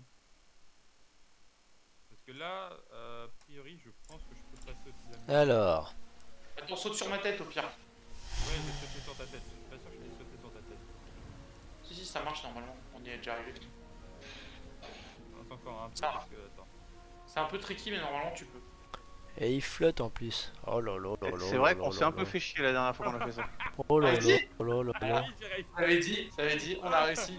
Parce que là, a priori, je pense que je peux passer au-dessus de la maison. Alors, Attends, saute sur ma tête au pire. Ouais, j'ai sauté sur ta tête. Je suis pas sûr que je l'ai sauté sur ta tête. Si, ça marche normalement. On y est déjà arrivé. Attends encore un peu Ça. parce que. Attends. C'est un peu tricky, mais normalement tu peux. et il flotte en plus. Oh là là là là. C'est vrai là qu'on là s'est un là peu là. fait chier la dernière fois qu'on a fait ça. Oh là là Vas-y. là là là Ah là. oui, j'y arrive. Ça avait dit, on a réussi.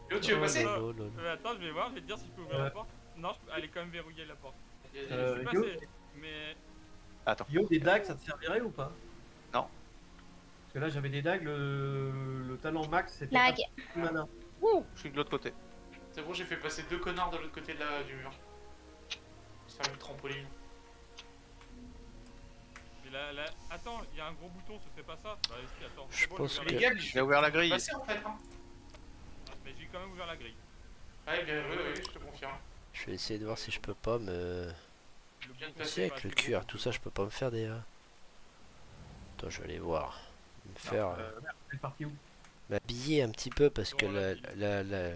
Yo, tu veux Oh passer là là là là. Attends, je vais voir, je vais te dire si je peux ouvrir la porte. Non, elle est quand même verrouillée la porte. Je suis Yo, passé, mais. Yo, des dagues, ça te servirait ou pas? Non. Parce que là, j'avais des dagues, le talent max, c'était Lag. un mana. Je suis de l'autre côté. C'est bon, j'ai fait passer 2 connards de l'autre côté du mur. Ça fait une trampoline. Mais là, attends, il y a un gros bouton, ce serait pas ça? Bah, si, attends. Je c'est bon, pense j'ai que- ouvert Les la gars, Il a ouvert la grille. passer en fait. Hein. Mais j'ai quand même ouvert la grille. Ouais, bien, oui, je te confirme. Je vais essayer de voir si je peux pas me. Le viens de bouton, passer Si avec pas le assez cuir, gros. tout ça, je peux pas me faire des. Attends, je vais aller voir. Me faire. Merde, c'est parti où? M'habiller un petit peu parce que Dans la la-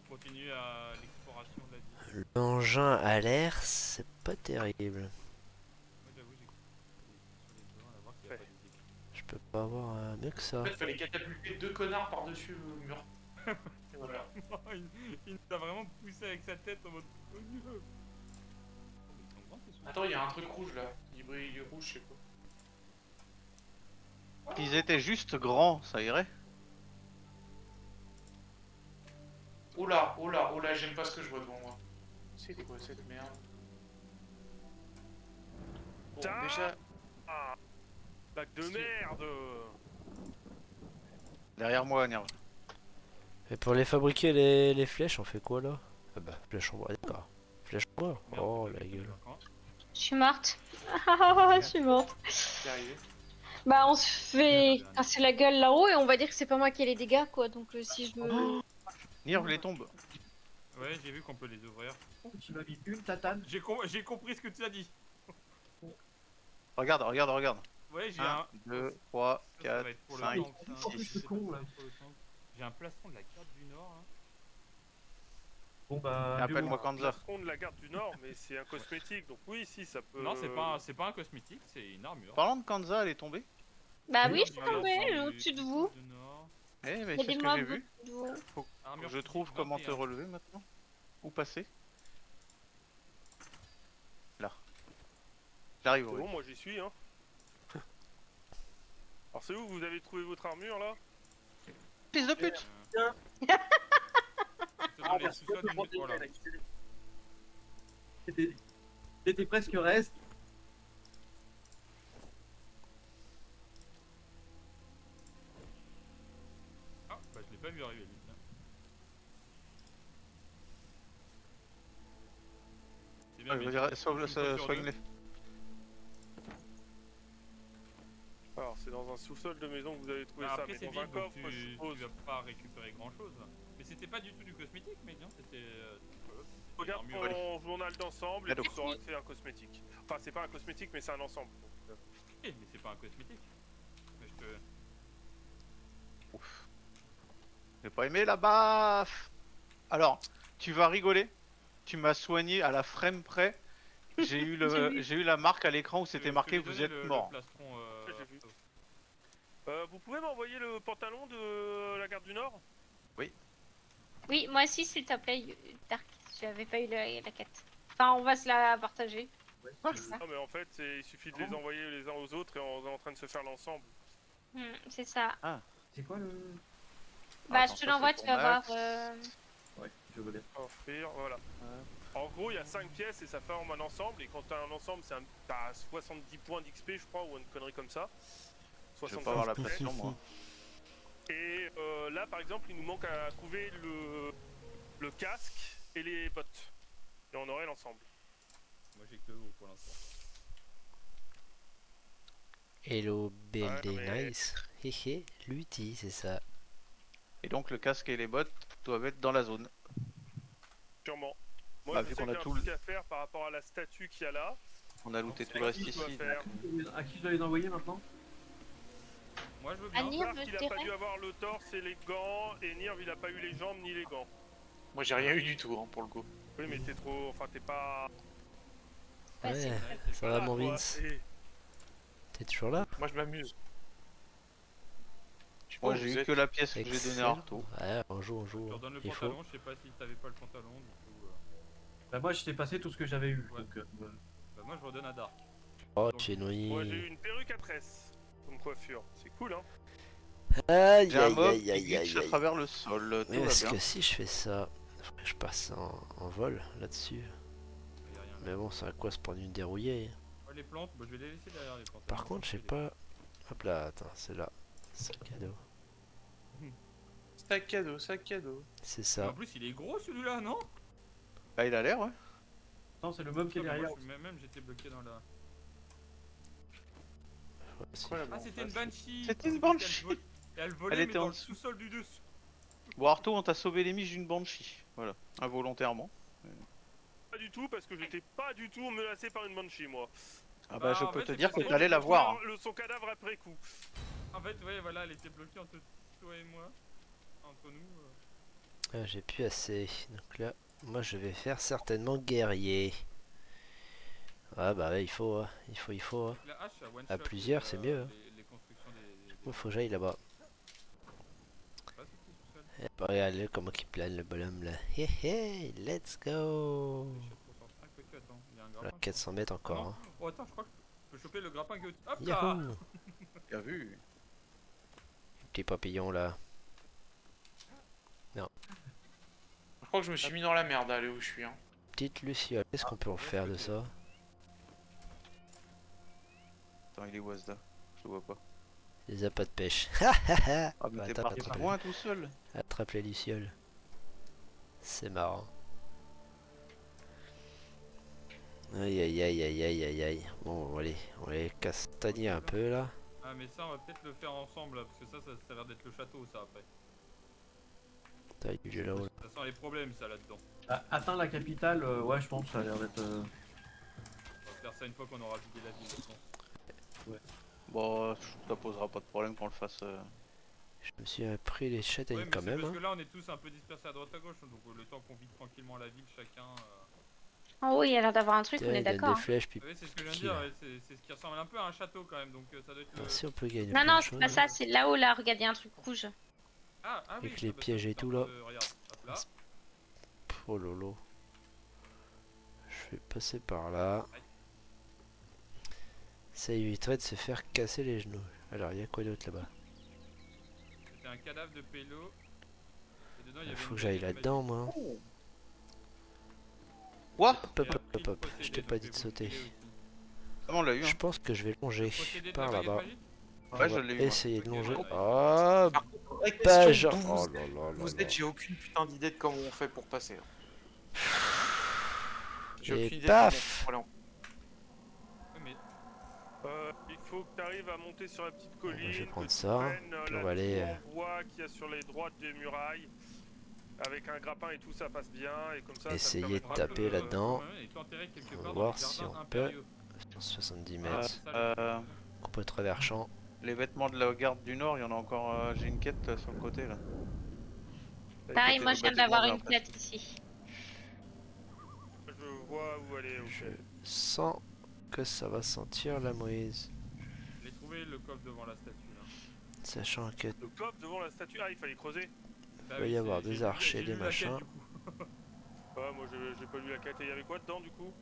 On continue à l'exploration de la ville. l'engin à l'air, c'est pas terrible. Moi, j'avoue, j'ai sur les devants, à voir qu'il n'y a pas des écrits. Je peux pas avoir mieux que ça. En fait, fallait catapulter 2 connards par-dessus le mur. Et voilà. il nous a vraiment poussé avec sa tête en mode. Oh, Dieu. Oh, mais ils sont grands, ces sous. Attends, il y a un truc rouge là. Il brille rouge, je sais pas. S'ils étaient juste grands, ça irait. Oula, oula, oula, j'aime pas ce que je vois devant moi. C'est quoi cette merde? Bon, Ah déjà, Ah Bac de merde. Derrière moi, Nerve. Et pour les fabriquer les flèches, on fait quoi là? Ah bah, flèche en bois, d'accord. Flèche en bois. Merde, Oh t'as la vu, gueule. quand Je suis morte. Je suis morte. c'est arrivé. Bah, on se fait casser la gueule là-haut et on va dire que c'est pas moi qui ai les dégâts, quoi. Donc, si je me. Nerve les tombe. Ouais, j'ai vu qu'on peut les ouvrir. Tu m'as mis une tatane. J'ai compris ce que tu as dit. Regarde, regarde, regarde. Ouais, j'ai 1, un. 2, 3, Ça va 4, être pour le 5, temps, ça. En plus, ce 6. con là. J'ai un plastron de la carte du Nord. Hein. Bon bah. Appelle-moi Bio, Kanza. Plastron de la garde du Nord, mais c'est un cosmétique, donc oui, si ça peut. Non, c'est pas un cosmétique, c'est une armure. Parlant de Kanza, elle est tombée. Bah, Oui, oui, je suis Voilà, tombée c'est au-dessus de vous. du Nord. Eh, mais Il y a c'est des ce que mobs j'ai vu. au-dessus de vous. Faut Armure que je trouve physique comment te 21. relever maintenant. Où passer. Là. J'arrive, C'est oui. bon, moi j'y suis, hein. Alors c'est où que vous avez trouvé votre armure là? Fils de pute. C'est dans les sous-sols du métro là. C'était presque reste. Ah, bah je l'ai pas vu arriver lui. Tiens. C'est Ah, je veux dire, soigne-les. Alors, c'est dans un sous-sol de maison que vous avez trouvé Bah, ça, après mais c'est dans un vide, donc coffre, je tu suppose. vas pas récupérer grand chose. Mais c'était pas du tout du cosmétique, mec, hein, c'était... Regarde une armure. ton journal d'ensemble et Allô. tu sauras que c'est un cosmétique. Enfin, c'est pas un cosmétique, mais c'est un ensemble. Donc, Eh, mais c'est pas un cosmétique. Mais je te... J'ai pas aimé la baffe. Alors, tu vas rigoler. Tu m'as soigné à la frame près. J'ai eu j'ai eu la marque à l'écran où c'était je marqué te l'ai vous donné, êtes le mort. plastron, Ça, j'ai vu. Vous pouvez m'envoyer le pantalon de la garde du Nord? Oui, moi aussi, s'il te plaît, Dark. J'avais pas eu la quête. Enfin, on va se la partager. C'est ça. Non, mais en fait, il suffit de les envoyer les uns aux autres et on est en train de se faire l'ensemble. C'est ça. C'est quoi le. Bah, Attends, je te ça, l'envoie, c'est tu pour vas voir. Max. Ouais, je veux bien. Offrir, voilà. En gros, il y a 5 pièces et ça forme un ensemble. Et quand t'as un ensemble, t'as 70 points d'XP, je crois, ou une connerie comme ça. Je vais pas avoir la peut-être. pression moi. Et là, par exemple, il nous manque à trouver le casque et les bottes. Et on aurait l'ensemble. Moi j'ai que le haut pour l'instant. Hello, BLD, Ouais, non, mais- nice. Hehe, Lutti, c'est ça. Et donc le casque et les bottes doivent être dans la zone. Sûrement. Moi, Bah, je vu sais qu'on qu'il y a a un tout truc à faire par rapport à la statue qu'il y a là. On a looté Donc, tout le reste c'est ici. qu'il doit faire. À qui je dois les envoyer maintenant? Moi je veux bien. Annie, Clark, je il a pas dirais. dû avoir le torse et les gants. Et Nirv, il a pas eu les jambes ni les gants. Moi j'ai rien eu du tout hein, pour le coup. Oui, mais t'es trop. Enfin, t'es pas. Bah, c'est- Ouais, c'est ça pas va là, mon quoi. Vince? Et- T'es toujours là? Moi je m'amuse. Je sais pas Moi où j'ai vous eu êtes. que la pièce que j'ai donnée à Excellent. Arto. Ouais, on joue, Je te redonne le Il faut. pantalon, je sais pas si t'avais pas le pantalon, du coup... Bah, moi, je t'ai passé tout ce que j'avais eu. Ouais. Donc, Bah moi je redonne à Dark. Oh, Donc, tu es Moi, j'ai eu noyé. une perruque à tresse comme coiffure. C'est cool, hein. Aïe, J'ai un aïe, mob aïe, qui aïe, glitch aïe, à aïe. travers le sol. Tout Mais va est-ce bien. que si je fais ça, faudrait que je passe en vol là-dessus? Y a rien là. Mais bon, ça à quoi se prendre une dérouillée? Ouais, les plantes, bah, je vais les laisser derrière les plantes. Par contre, je sais pas. Hop là, attends, c'est là. Sac à dos. Sac cadeau, sac cadeau. C'est En ça. plus il est gros celui-là, non? Ah il a l'air ouais. non, c'est le mob qui est Ah, bah, derrière. moi, même j'étais bloqué dans la... Ouais, si. Quoi, là, Ah bon, c'était une ça, banshee. C'était une C'est parce banshee. qu'elle volait Elle mais était dans en le dessous. sous-sol du dessus. Bon Arto on t'a sauvé les miches d'une banshee. Voilà. Involontairement. Pas du tout, parce que j'étais pas du tout menacé par une banshee, moi. Ah bah je en peux fait, te c'est dire parce que que t'allais la voir. Son cadavre après coup. En fait ouais voilà, elle était bloquée entre toi et moi. Entre nous. Ah, j'ai plus assez. Donc là, moi je vais faire certainement guerrier. Ah bah ouais, il faut, hein. Il faut. Hein. La hache, ça one À shot, plusieurs, c'est mieux, hein. Les constructions des... Moi, faut que j'aille là-bas. Pas ce petit sous-sol. Eh, bah, regardez comment il plane le bonhomme là. Hé hé, let's go. Les chefs pour sortir. Ah, quoique, attends, il y a un Voilà, grappin. 400 mètres Ah, encore. non. Hein. Oh attends, je crois que je peux choper le grappin qui est au-dessus. Hop là. Yahoo! Bien vu. Petit papillon là. Je crois que je me suis mis dans la merde à aller où je suis. Hein. Petite Luciole, qu'est-ce qu'on peut en faire de ça? Attends il est Wazda. Je le vois pas. Les appâts de pêche. Ah mais Bah, t'es attends, parti attrape- loin tout seul. Attrape les lucioles. C'est marrant. Aïe aïe aïe aïe aïe aïe aïe. Bon allez, on va les castagner un peu là. Ah mais ça on va peut-être le faire ensemble là, parce que ça a l'air d'être le château ça après. Taille du jeu là-haut. Ça sent les problèmes ça là-dedans. Ah, atteint la capitale, ouais, je pense que ça a l'air d'être. On va faire ça une fois qu'on aura vidé la ville je pense. Bon ça posera pas de problème qu'on le fasse. Je me suis pris les châtaignes Ouais mais quand c'est même. parce hein. que là on est tous un peu dispersés à droite à gauche, donc le temps qu'on vide tranquillement la ville chacun... En haut, il y a l'air d'avoir un truc, on Tiens, est il donne d'accord. des flèches puis. Ouais c'est ce que je viens de Qui, dire, là ouais, c'est ce qui ressemble un peu à un château quand même, donc ça doit être le... Si on peut gagner. Non, plein non, de c'est choses, pas hein. ça, c'est là-haut, là, regarde, il y a un truc rouge. Ah oui, Avec ça, les bah, pièges ça, et c'est tout, un là. peu- Regarde, hop là. Oh lolo. Je vais passer par là. Ça éviterait de se faire casser les genoux. Alors, il y a quoi d'autre là-bas? C'était un cadavre de pélo. Et dedans, il y Il avait faut une que j'aille baguette là-dedans, moi. Quoi? Hop, hop, magique. hop, hop. Possédé, Je t'ai donc pas je dit de vais vous sauter. le filer aussi. Ah on l'a eu hein. Je pense que je vais longer Possédé de par la baguette là-bas. magique. On Ouais, va je l'ai eu, moi. essayer de Ok, longer. ouais, Oh, Par contre, vraie pas question, genre. d'où Oh vous, là là là vous là. êtes, j'ai aucune putain d'idée de comment on fait pour passer. Hein. J'ai Et aucune idée. paf Voilà. Ouais, mais Il faut que tu arrives à monter sur la petite colline. je vais prendre que tu ça, prennes, puis la on va aller, tour en bois qu'il y a sur les droites des murailles. Avec un grappin et tout, ça passe bien. Et comme ça, essayer de ça te taper là-dedans. ouais, est enterré quelque On va part voir dans les si jardins on peut. impériaux. 170 Voilà, mètres. c'est ça, le- On peut travers champ. Les vêtements de la garde du Nord, il y en a encore. J'ai une quête sur le côté là. Pareil, Côté moi du je viens bâtiment, d'avoir j'ai une l'impression. plate ici. Je vois où aller. Ok. Je sens que ça va sentir la Moïse. Je l'ai trouvé le coffre devant la statue là. Sachant que Le coffre devant la statue. Ah, il fallait creuser. Bah va y avoir c'est- des j'ai lu- archers, j'ai des lu la quête, machins. du coup. Ah, moi j'ai pas lu la quête. Et il y avait quoi dedans du coup?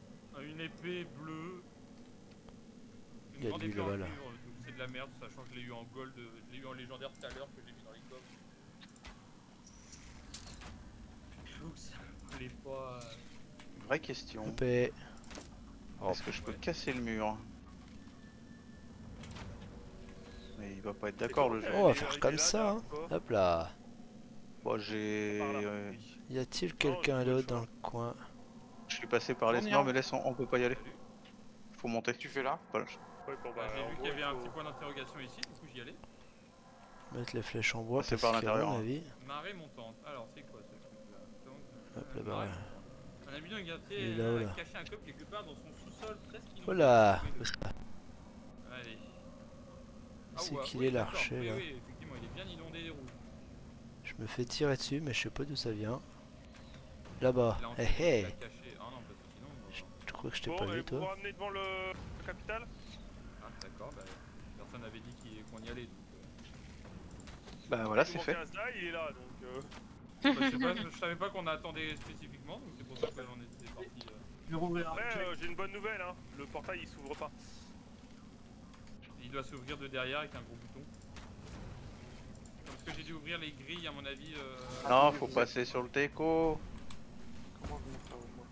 Une épée bleue. Il y a grande de lui épée en là-bas, là. cuivre, donc c'est de la merde, sachant que je l'ai eu en gold, je l'ai eu en légendaire tout à l'heure que j'ai mis dans les coffres. Donc ça plaît pas. Vraie question. Coupé. Oh, Est-ce que je peux casser le mur? Mais il va pas être d'accord le jeu. on va faire comme ça, hein. Hop là. Bon, j'ai. Y a-t-il quelqu'un d'autre dans le coin? Je suis passé par les On y murs, est. mais laisse, on peut pas y aller. Faut monter. Tu fais là? Voilà. Ouais, bon, Bah, j'ai en vu gros, qu'il y avait il un faut- petit point d'interrogation ici, du coup j'y allais. Mettre les flèches en bois C'est parce par qu'à l'intérieur, mon hein. avis. Marée montante. Alors c'est quoi ce truc là? Hop là-bas. Un habitant de Il est quartier là-haut, a là. caché un coffre quelque part dans son sous-sol presque inondé. Voilà. Oui, allez. C'est ouais, qu'il oui, est d'accord. l'archer, Oui, là. oui, effectivement, il est bien inondé des roues. Je me fais tirer dessus, mais je sais pas d'où ça vient. Là-bas. Il a Hé enterré, il hé. l'a caché. Ah non, parce que sinon. Tu crois que je t'ai Bon, pas et vu, vous vous toi? ramenez devant la capitale? Ah, d'accord, bah, personne n'avait dit qu'on y allait. Donc, Bah voilà, Vous c'est manquez fait. un Zai, il est là donc. bah, je sais pas, je savais pas qu'on attendait spécifiquement, donc c'est pour ça qu'on était parti. Je vais rouvrir un Après, check. j'ai une bonne nouvelle, hein. Le portail il s'ouvre pas. Il doit s'ouvrir de derrière avec un gros bouton. Parce que j'ai dû ouvrir les grilles, à mon avis. Non, faut passer sur le teco. Comment vous faire moi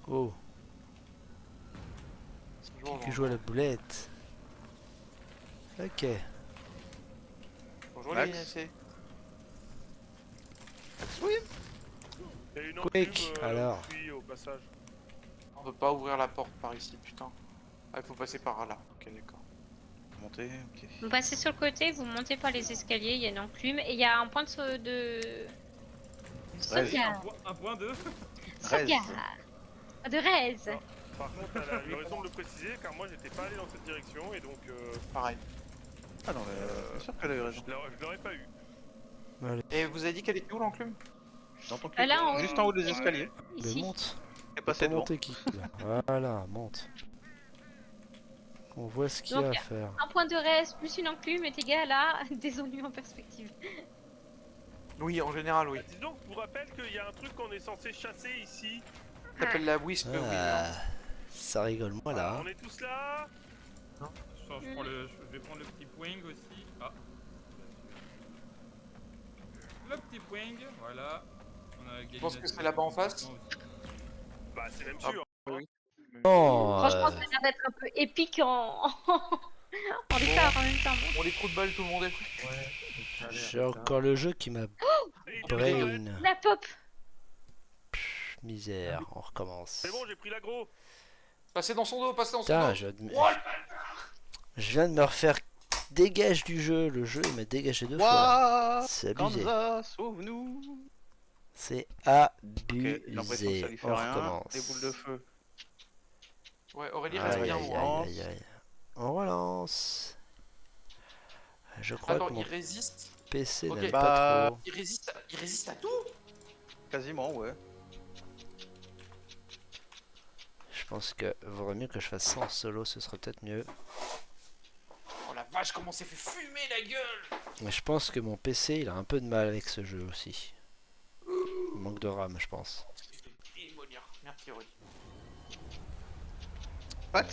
Oh, Bonjour, qui joue à la boulette? Ok. Bonjour Max. les NSC. Il y a une Quick, enclume alors. où je suis au passage. On peut pas ouvrir la porte par ici, putain. Ah, il faut passer par là. Ok, d'accord. Monter, ok. Vous passez sur le côté, vous montez par les escaliers, il y a une enclume et il y a un point de sauvegarde. Un point 2. Sauvegarde. Ah, de raise. Par contre, elle a eu raison de le préciser car moi j'étais pas allé dans cette direction et donc Pareil. Ah non, mais bien sûr qu'elle a eu raison. je l'aurais pas eu. Et vous avez dit qu'elle était où l'enclume? Dans ton Ah, là, en haut. juste en haut des escaliers. Mais Ici. monte. Et Pas passer devant. monter qui là. Voilà, monte. On voit ce qu'il y a Donc, à faire. Un point de raise plus une enclume est égal à des ennuis en perspective. Oui, en général, oui. Ah, dis donc, je vous rappelle qu'il y a un truc qu'on est censé chasser ici. Ça s'appelle la Wisp, oui. Ah, ça rigole moi là. On est tous là. Je vais prendre le petit poing aussi. Ah. Le petit poing, voilà. On a Je pense que c'est là-bas en face. Bah c'est même Ah. sûr. Oh, Franchement, ça a l'air d'être un peu épique en départ en même temps. On les trous de balles, tout le monde est prêt. j'ai encore le jeu qui m'a Et il y a des arêtes. brain. La pop. Misère, on recommence. C'est bon, j'ai pris l'aggro. Passez dans son dos, passez dans son Putain, dos. je viens de me refaire dégage du jeu. Le jeu il m'a dégagé 2 fois. Waouh, C'est abusé. Kansas, sauve-nous. C'est Ok, j'ai l'impression que ça abusé. lui fait On rien. recommence. Les boules de feu. Ouais, Aurélie reste Aïe bien. aïe moi. aïe aïe aïe. On relance. Je crois Attends, que il mon résiste. PC Ok. n'aime Bah, pas trop. Il résiste à tout. Quasiment, ouais. Je pense que vaudrait mieux que je fasse ça en solo, ce serait peut-être mieux. Oh la vache, comment c'est fait fumer la gueule. Mais je pense que mon PC il a un peu de mal avec ce jeu aussi. Il manque de RAM, je pense. Démolir. Merci Aurélie. What?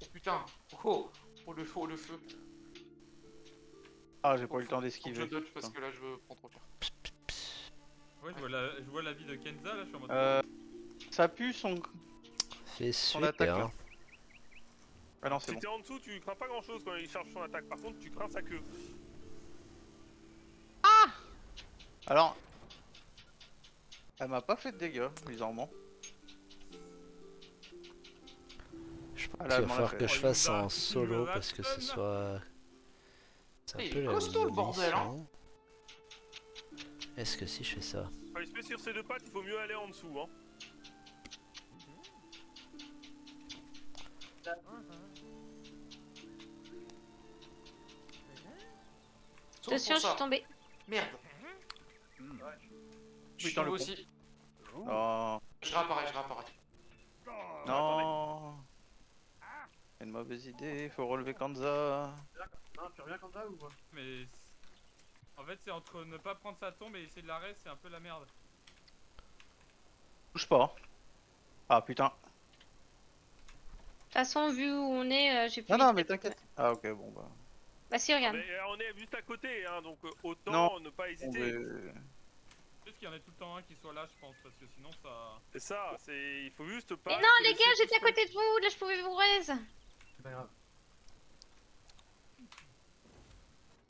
Oh putain. Oh, oh le feu, oh le feu. Ah, j'ai pas eu le temps Faut que d'esquiver. je dodge parce Putain. que là je prends trop cher. Ouais, je vois la vie de Kenza là, je suis en mode. Ça pue son. Fais Son attaque, super. là. Ah non, c'est Si bon. t'es en dessous, tu crains pas grand chose quand il charge son attaque. Par contre, tu crains sa queue. Alors. Elle m'a pas fait de dégâts, bizarrement. Ah Il là, va elle m'en a falloir fait. que je Oh, il fasse me en va- il solo me parce que ce rastonne. soit. C'est un Il peu est la costaud, le bordel, hein. mission. Est-ce que si je fais ça? Quand il se met sur ses deux pattes, il faut mieux aller en dessous. Hein. Sauf Attention, pour je suis ça. tombée. Merde. Je suis Putain, tombé le con. aussi. Non, Je réapparais, je réapparais. non. C'est une mauvaise idée, faut relever Kanza. Non, tu reviens comme ça ou quoi? Mais en fait, c'est entre ne pas prendre sa tombe et essayer de l'arrêter, c'est un peu la merde. Bouge pas. Ah putain. De toute façon, vu où on est, j'ai plus. Non, non, mais t'inquiète. Ah, ok, bon bah. Bah si, regarde. Mais on est juste à côté, hein, donc autant Non, ne pas On hésiter. veut- Juste qu'il y en ait tout le temps un qui soit là, je pense, parce que sinon ça. C'est ça, c'est il faut juste pas. Mais non, se les laisser gars, j'étais à tout seul. côté de vous. Là, je pouvais vous raise. C'est pas grave.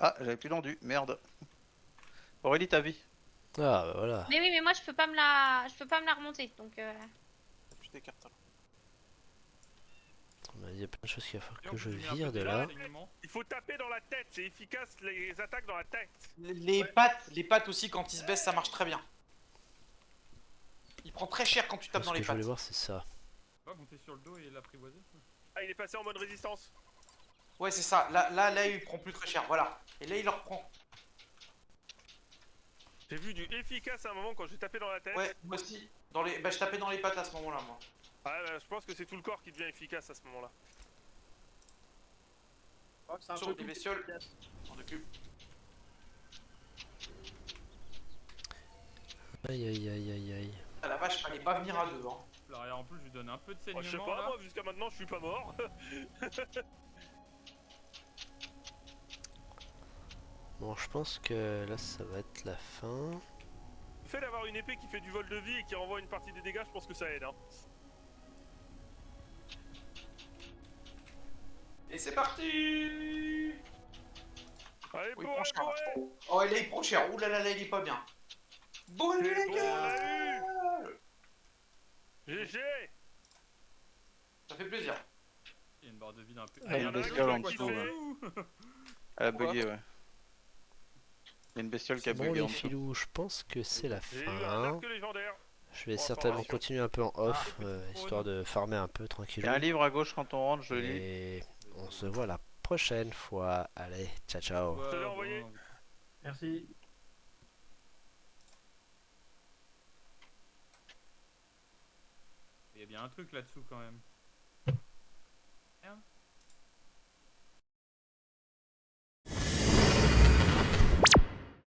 Ah, j'avais plus d'endu, merde. Aurélie, ta vie. Ah bah voilà. Mais oui, mais moi, je peux pas me la remonter. Donc, Tu t'écartes alors. Il y a plein de choses qu'il va falloir Et en que plus, je j'ai mis un vire peu de de là. renseignement. Il faut taper dans la tête, c'est efficace les attaques dans la tête. Les pattes aussi, quand ils se baissent, ça marche très bien. Il prend très cher quand tu tapes Ce dans que les je voulais pattes. voir, c'est ça. Pas monter sur le dos et l'apprivoiser. Ah, il est passé en mode résistance. Ouais, c'est ça. Là, il prend plus très cher. Voilà. Et là, il le reprend. J'ai vu du efficace à un moment quand j'ai tapé dans la tête. Ouais, moi aussi. Bah, je tapais dans les pattes à ce moment-là, moi. Ah, bah, je pense que c'est tout le corps qui devient efficace à ce moment-là. Je crois que c'est un Sur peu les tout bestioles. efficace. On s'en occupe. Aïe aïe aïe aïe aïe. Ah la vache, fallait pas venir à deux. Hein. Là, en plus, je lui donne un peu de Oh, je sais saignement. pas, là. moi jusqu'à maintenant je suis pas mort. Bon, je pense que là, ça va être la fin. Le fait d'avoir une épée qui fait du vol de vie et qui renvoie une partie des dégâts, je pense que ça aide. Hein. Et c'est parti. Allez, Oui, pour prends cher, là. ouais. Oh, et là, il prend cher. Ouh là là, il est pas bien. Bon, C'est les bon, on gars. l'a eu. GG. Ça fait plaisir. Il y a une barre de vide un peu. Ah, Il y en a un bestiole qui en a dessous, kiffé. Elle a bugué, ouais. Il y a une bestiole qui a Bon, bugué les en dessous. filous, je pense que c'est la J'ai eu un fin. arc légendaire. Je vais Pour certainement information. continuer un peu en off, Ah, petite histoire de farmer un peu Il y tranquillement. a un livre à gauche quand on rentre, je le lis. Et on se voit la prochaine fois. Allez, ciao ciao. Je te l'ai envoyé. Merci. Il y a bien un truc là-dessous quand même.